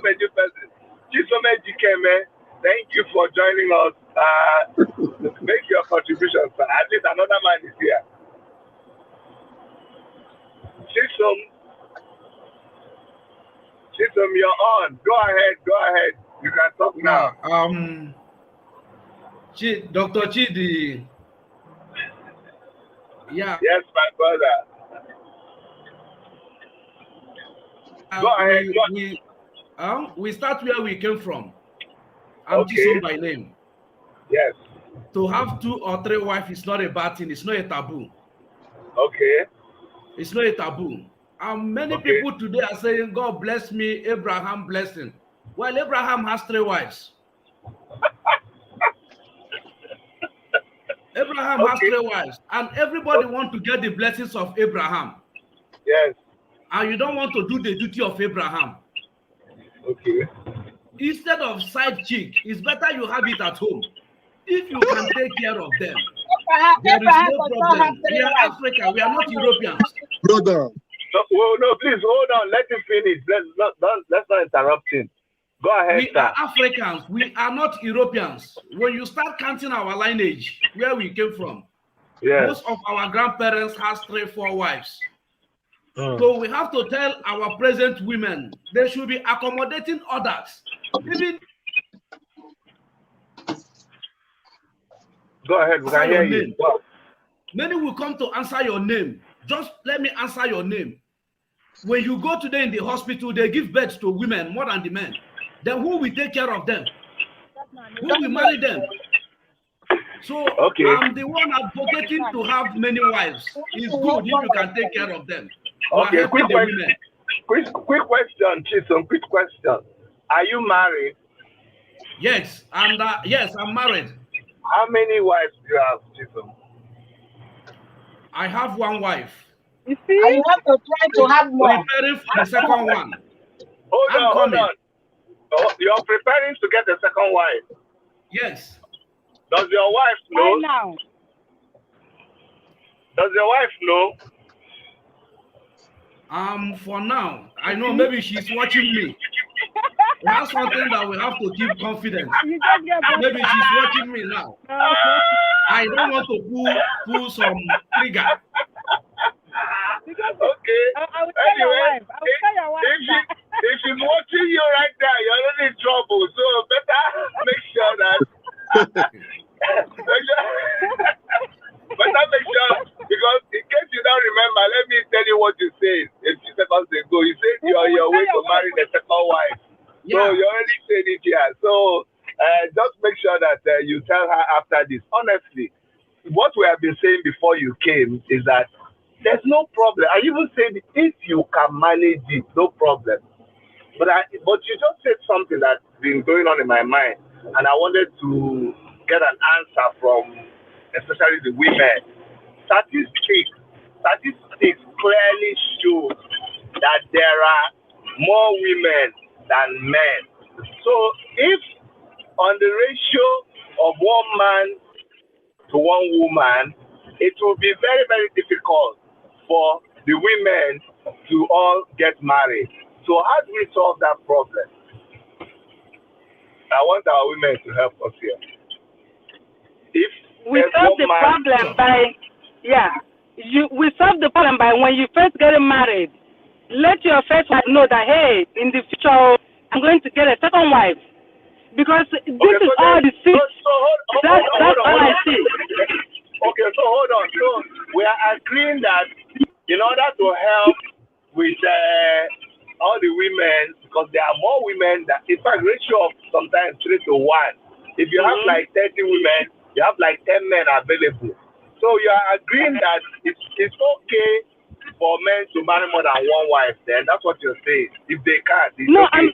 a new person. Chisome Jikeme, thank you for joining us. Make your contribution, sir. At least another man is here. Chisom, you're on. Go ahead. You can talk now. Dr. Chidi. Yeah. Yes, my brother. Go ahead. We start where we came from. I'm Chisom by name. Yes. To have 2 or 3 wives is not a bad thing. It's not a taboo. Okay. It's not a taboo. And many people today are saying, God bless me, Abraham blessing. Well, Abraham has 3 wives. Abraham has 3 wives. And everybody wants to get the blessings of Abraham. Yes. and you don't want to do the duty of Abraham, Okay. instead of side chick, it's better you have it at home. If you can take care of them, there is Abraham no does not have problem. 3 We are wives. Africa, we are not Europeans. Brother, No, please hold on. Let him finish. Let's not interrupt him. Go ahead, We sir. are Africans, we are not Europeans. When you start counting our lineage, where we came from, Yes. most of our grandparents has 3, 4 wives. So we have to tell our present women they should be accommodating others. Even Go ahead. We can hear you. Go. many will come to answer your name. Just let me answer your name. When you go today in the hospital, they give birth to women more than the men. Then who will take care of them? Who will marry them? So Okay. I'm the one advocating to have many wives. It's good if you can take care of them. You are Okay. helping the women. Quick question, Chisom. Quick question. Are you married? Yes, and yes, I'm married. How many wives do you have, Chisom? I have 1 wife. You And see? you have to try to have more. Preparing for the second one. Hold coming. on. Oh, you're preparing to get a second wife. Yes. Does your wife know? Right now. Does your wife know? For now, I know maybe she's watching me. That's something that we have to keep confident. You just get both. Maybe she's watching me now. No. I don't want to pull some trigger. Because Okay. I will tell your Anyway, wife. I will tell your wife that. if she's watching you right now, you're already in trouble. So better make sure that better make sure, because in case you don't remember, let me tell you what you said a few seconds ago. You said you're on your way to marry the second wife. So Yeah. you already said it here. So just make sure that you tell her after this. Honestly, what we have been saying before you came is that there's no problem. I even said if you can manage it, no problem. But you just said something that's been going on in my mind, and I wanted to get an answer from especially the women. Statistics clearly show that there are more women than men. So if on the ratio of 1 man to 1 woman, it will be very, very difficult for the women to all get married. So how do we solve that problem? I want our women to help us here. If We there's solve one the man, problem by, we solve the problem by when you first get married, let your first wife know that, hey, in the future, I'm going to get a second wife. Because this is all the seeds. That's all I see. Okay, so hold on. So we are agreeing that in order to help with all the women, because there are more women that, in fact, ratio of sometimes 3 to 1. If you have like 30 women, you have like 10 men available. So you are agreeing that it's okay for men to marry more than 1 wife. Then that's what you're saying. If they can't, it's No, okay.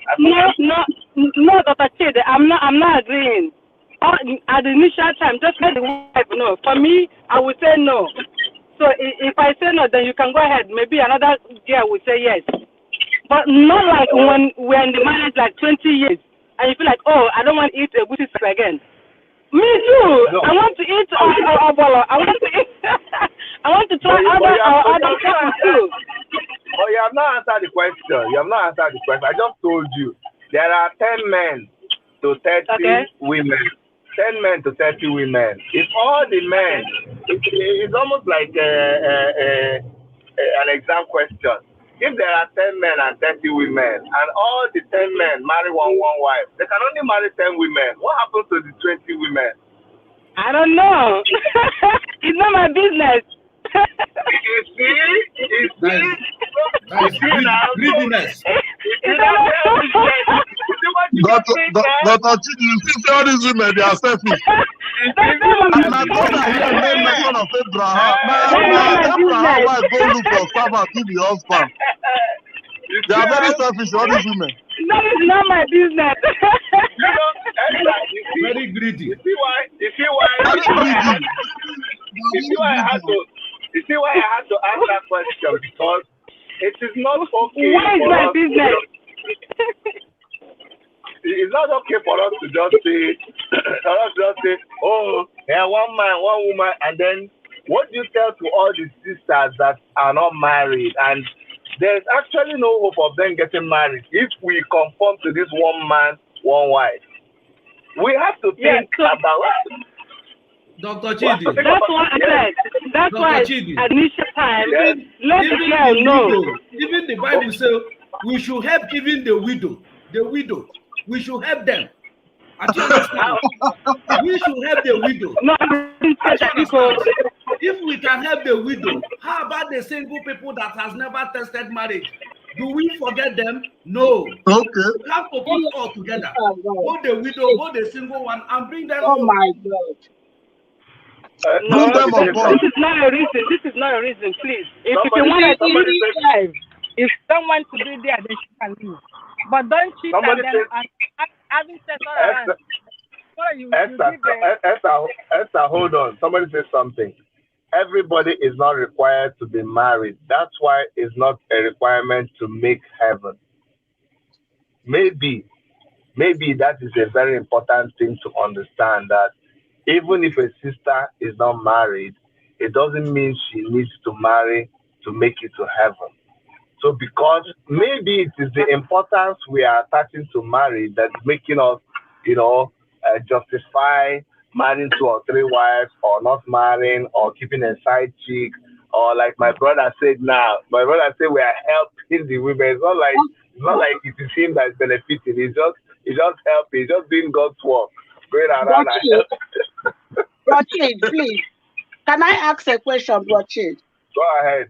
no, Dr. Chide, I'm not agreeing. At the initial time, just let the wife know. For me, I would say no. So if I say no, then you can go ahead. Maybe another girl will say yes. But not like when we're in the marriage like 20 years and you feel like, oh, I don't want to eat a good soup again. Me too. No. I want to eat obolo. I want to eat. I want to try other stuff too. Oh, you have not answered the question. I just told you there are 10 men to 30 women. 10 men to 30 women. If all the men, it's almost like an exam question. If there are 10 men and 30 women, and all the 10 men marry one wife, they can only marry 10 women. What happens to the 20 women? I don't know. It's not my business. You see? Greediness. Dr. Chidi, you see all these women, they are selfish. My brother here made mention of Abraham. Abraham wife go look for servant to the husband. They are very selfish, all these women. That is not my business. Very greedy. You see why I had to ask that question, because it is not okay Why is for my us to business? it's not okay for us to just say, oh, yeah, one man, one woman, and then what do you tell to all the sisters that are not married? And there's actually no hope of them getting married if we conform to this one man, one wife. We have to think about Dr. Chidi. That's what I said. That's Dr. why Chidi. at initial time, Even, let the even girl the know. widow, even the Bible says we should help even the widow. The widow. We should help them. Do you understand? We should help the widow. No, Because if we can help the widow, how about the single people that has never tested marriage? Do we forget them? No. Okay. We have to put all together. Both the widow, both the single one, and bring them Oh home. my God. No, Bring them on board. this is not a reason. This is not a reason, please. If you Somebody- want to somebody live, if someone to be there, then she can leave. But don't cheat and Somebody then said- having sex all around. Esther, hold on. Somebody said something. Everybody is not required to be married. That's why it's not a requirement to make heaven. Maybe that is a very important thing to understand, that even if a sister is not married, it doesn't mean she needs to marry to make it to heaven. So because maybe it is the importance we are attaching to marriage that's making us, justify marrying 2 or 3 wives, or not marrying, or keeping a side chick, or like my brother said now. My brother said we are helping the women. It's not like it is him that is benefiting. It's just helping. It's just doing God's work, going around and helping. Brochid, please. Can I ask a question, Brochid? Go ahead.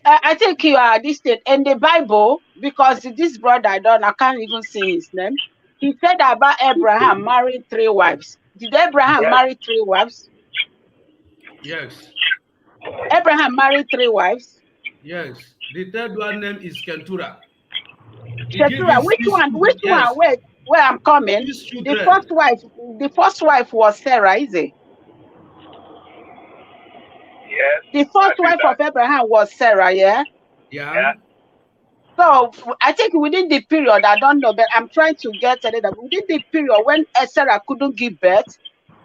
I think you are this state in the Bible, because this brother I can't even say his name. He said about Abraham marrying 3 wives. Did Abraham marry 3 wives? Yes. Abraham married 3 wives. Yes. The third one name is Kentura. Keturah, which one? Wait, where I'm coming. The first wife was Sarah, is it? Yes. The first wife of Abraham was Sarah, yeah? Yeah. So I think within the period, I don't know, but I'm trying to get at it. Within the period when Sarah couldn't give birth,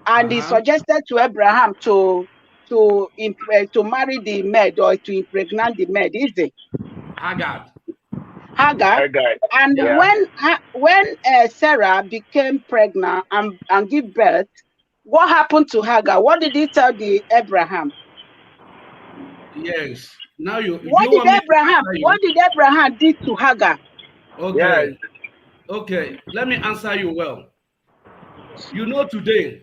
and he suggested to Abraham to marry the maid, or to impregnate the maid, is it? Hagar. And when Sarah became pregnant and gave birth, what happened to Hagar? What did he tell the Abraham? Yes. Now what did Abraham did to Hagar? Okay. Yes. Okay. Let me answer you well. Today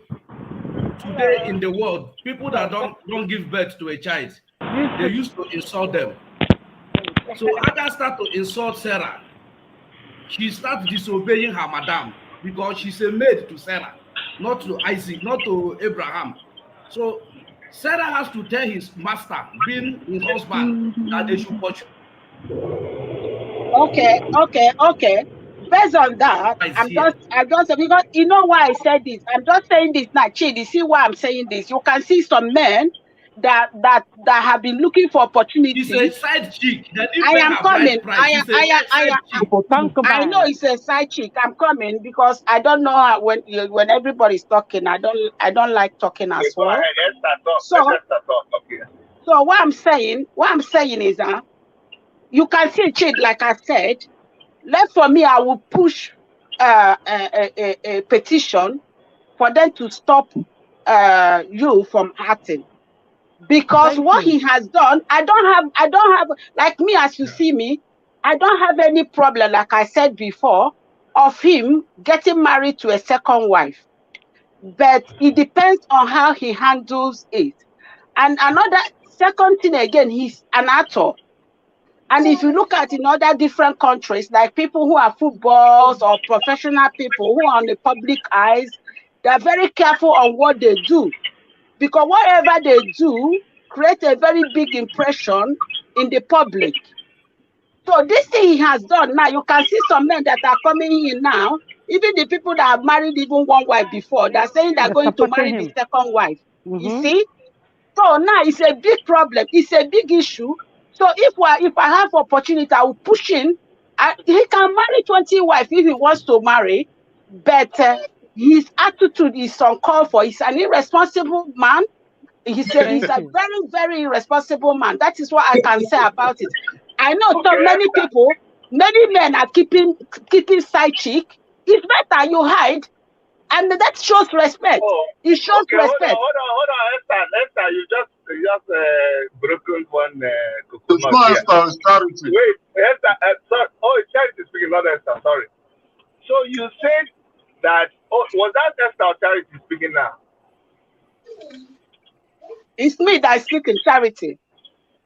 in the world, people that don't give birth to a child, they used to insult them. So Hagar started to insult Sarah. She started disobeying her madam because she's a maid to Sarah, not to Isaac, not to Abraham. So Sarah has to tell his master, being his husband, that they should pursue. Okay. Based on that, I just because you know why I said this. I'm just saying this now, Chidi. You see why I'm saying this? You can see some men that have been looking for opportunities. It's a side chick. I am coming. I know it's a side chick. I'm coming because I don't know how, when everybody's talking, I don't like talking as well. So what I'm saying is that you can see chick, like I said. Left for me, I will push a petition for them to stop you from acting, because what he has done, I don't have like me, as you see me, I don't have any problem, like I said before, of him getting married to a second wife, but it depends on how he handles it. And another second thing again, he's an actor. And if you look at in other different countries, like people who are footballers or professional people who are on the public eyes, they're very careful on what they do, because whatever they do creates a very big impression in the public. So this thing he has done now, you can see some men that are coming in now, even the people that have married even one wife before, they're saying they're going to marry the second wife. You see? So now it's a big problem. It's a big issue. So if I have opportunity, I will push in. He can marry 20 wives if he wants to marry, but his attitude is uncalled for. He's an irresponsible man. He's a very, very irresponsible man. That is what I can say about it. I know so many people, many men are keeping side chick. It's better you hide, and that shows respect. It shows respect. Hold on, Esther, you just broken one. It's not Esther, it's Charity. Wait, Esther, sorry. Oh, it's Charity speaking, not Esther. Sorry. So you said that. Oh, was that Esther or Charity speaking now? It's me that is speaking, Charity.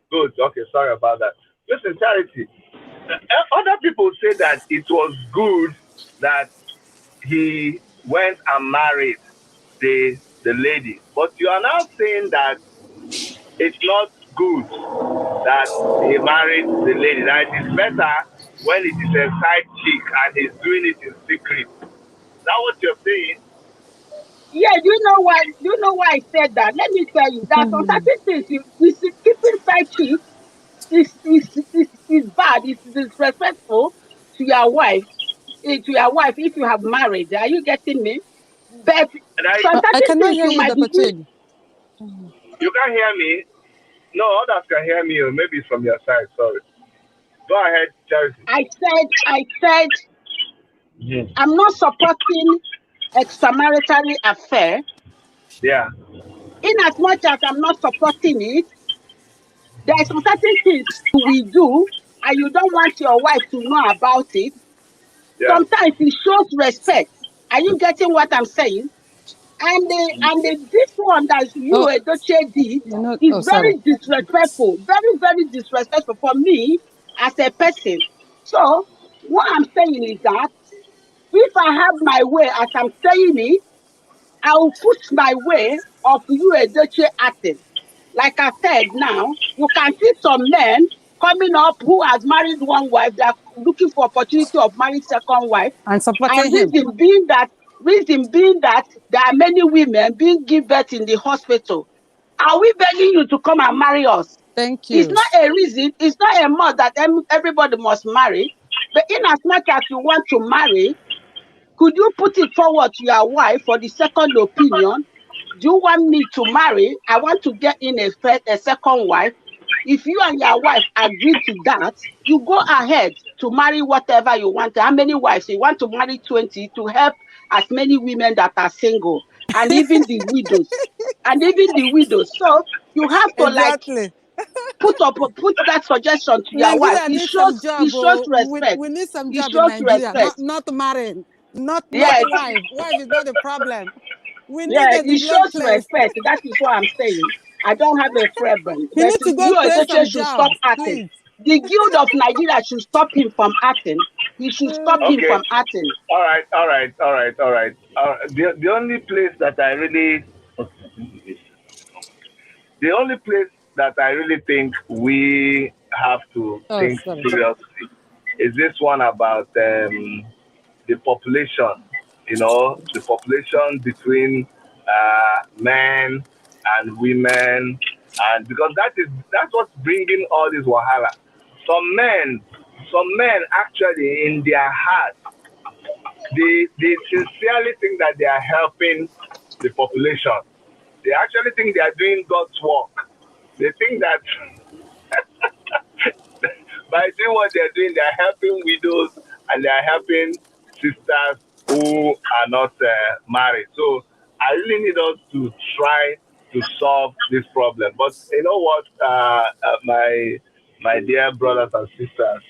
Good. Okay, sorry about that. Listen, Charity. Other people say that it was good that he went and married the lady, but you are now saying that it's not good that he married the lady. That it is better when it is a side chick and he's doing it in secret. Is that what you're saying? Yeah, do you know why? Do you know why I said that? Let me tell you that some certain things keeping side chick is bad. It's disrespectful to your wife. To your wife if you have married. Are you getting me? But I cannot hear you, Dr. Chidi. You can't hear me? No, others can hear me. Or maybe it's from your side. Sorry. Go ahead, Charity. I said, I'm not supporting extramarital affair. Yeah. In as much as I'm not supporting it, there are some certain things we do, and you don't want your wife to know about it. Yeah. Sometimes it shows respect. Are you getting what I'm saying? And this one that Edochie did is very disrespectful. Very, very disrespectful for me as a person. So what I'm saying is that if I have my way as I'm saying it, I will push my way of Edochie acting. Like I said now, you can see some men coming up who has married one wife, they are looking for opportunity of marrying second wife. And supporting him. Reason being that there are many women being given birth in the hospital. Are we begging you to come and marry us? Thank you. It's not a reason, it's not a must that everybody must marry. But in as much as you want to marry, could you put it forward to your wife for the second opinion? Do you want me to marry? I want to get in a second wife. If you and your wife agree to that, you go ahead to marry whatever you want. How many wives? You want to marry 20 to help as many women that are single, and even the widows. So you have to put that suggestion to your wife. It shows respect. We need some job in Nigeria, not marrying, not wife. Wife is not the problem. We need it shows respect. That is what I'm saying. I don't have a problem. He needs to go play some should stop acting. The Guild of Nigeria should stop him from acting. He should stop him from acting. All right. The only place that I really think we have to think seriously is this one about the population. You know, the population between men and women, and because that's what's bringing all this wahala. Some men actually in their heart, they sincerely think that they are helping the population. They actually think they are doing God's work. They think that by doing what they're doing, they are helping widows and they are helping sisters who are not married. So I really need us to try to solve this problem. But you know what, my dear brothers and sisters,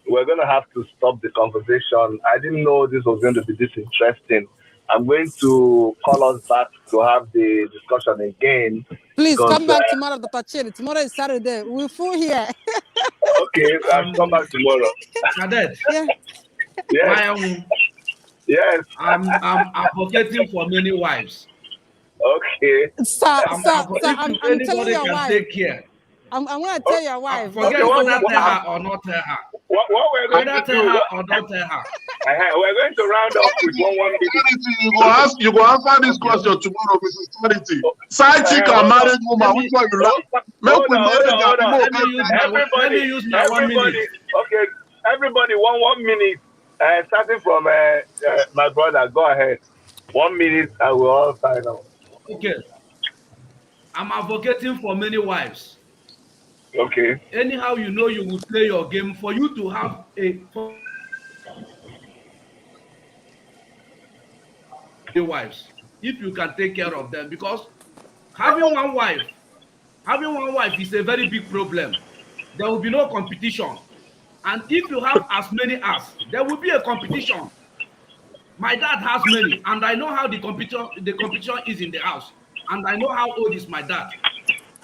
we're going to have to stop the conversation. I didn't know this was going to be this interesting. I'm going to call us back to have the discussion again. Please come back tomorrow, Dr. Chidi. Tomorrow is Saturday. We're full here. Okay, I'll come back tomorrow. Cadet. Yes. Yes. I'm advocating for many wives. Okay. I'm telling your wife. Take care. I'm going to tell your wife. Forget whether tell her or not tell her. What we're going to tell her or not tell her. We're going to round up with one minute. You go answer this question tomorrow, Mrs. Charity. Side chick or married woman, which one you like? Make we marry them. Let me use my 1 minute. Okay, everybody, 1 minute. Starting from my brother, go ahead. 1 minute, I will all sign off. Okay. I'm advocating for many wives. Okay. Anyhow, you know you will play your game for you to have wives if you can take care of them, because having one wife is a very big problem. There will be no competition, and if you have as many as, there will be a competition. My dad has many, and I know how the competition is in the house, and I know how old is my dad.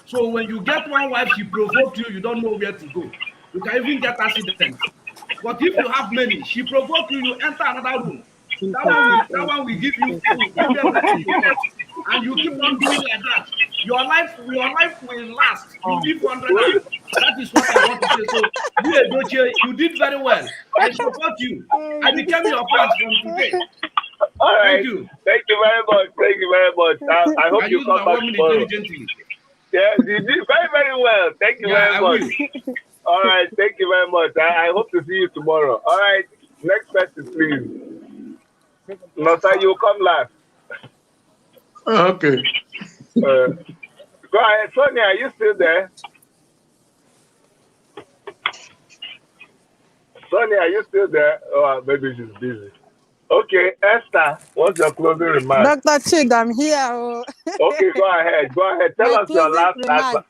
So when you get one wife, she provoked you, you don't know where to go. You can even get accident. But if you have many, she provoked you, you enter another room. That one will give you food, give you everything you want. And you keep on doing like that. Your life will last. You live 100 years. That is what I want to say. So you, Edochie, you did very well. I support you. I became your fans from today. All right. Thank you. Thank you very much. Thank you very much. I hope I you use come my back 1 minute tomorrow. diligently. Yes, you did very, very well. Thank you very I much. will. All right. Thank you very much. I hope to see you tomorrow. All right. Next person, please. No, sir, you come last. Okay. Go ahead. Sonia, are you still there? Sonia, are you still there? Oh, maybe she's busy. Okay, Esther, what's your closing remark? Dr. Chid, I'm here. Oh. Okay, go ahead. Go ahead. Tell My us your closing last. remark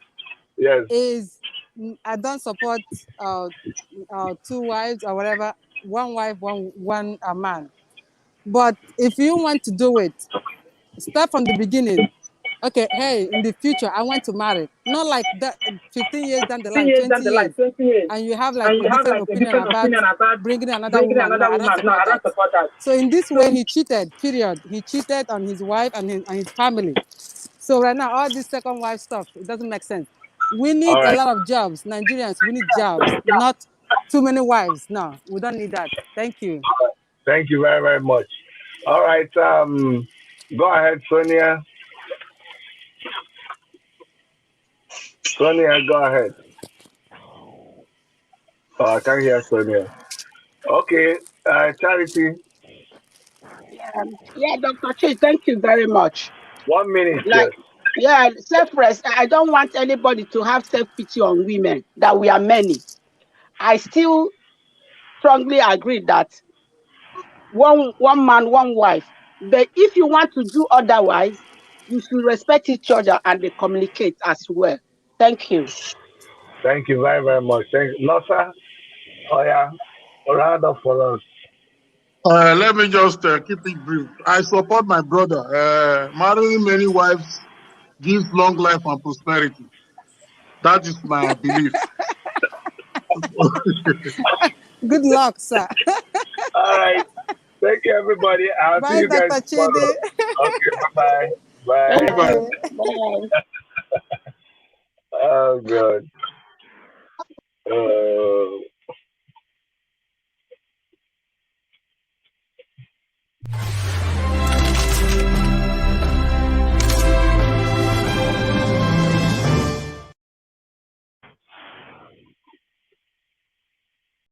Yes. is I don't support two wives or whatever, one wife, one man. But if you want to do it, start from the beginning. Okay, hey, in the future, I want to marry. Not like that 15 years down the line, 20 years, and you have like a different opinion about bringing another woman. No, I don't support that. So in this way, he cheated, period. He cheated on his wife and his family. So right now, all this second wife stuff, it doesn't make sense. We need a lot of jobs. Nigerians, we need jobs, not too many wives. No, we don't need that. Thank you. Thank you very, very much. All right. Go ahead, Sonia. Sonia, go ahead. Oh, I can't hear Sonia. Okay. Charity. Yeah, Dr. Chi, thank you very much. 1 minute, Like, yes. yeah, I don't want anybody to have self-pity on women, that we are many. I still strongly agree that one man, one wife. But if you want to do otherwise, you should respect each other and they communicate as well. Thank you. Thank you very, very much. Thank you. No, sir. Oh, yeah. Round up for us. Let me just keep it brief. I support my brother. Marrying many wives gives long life and prosperity. That is my belief. Good luck, sir. All right. Thank you, everybody. I'll see Bye, you guys Dr. tomorrow. Chidi. Okay, bye-bye. Bye. Thank Bye. you. Bye. Oh, God.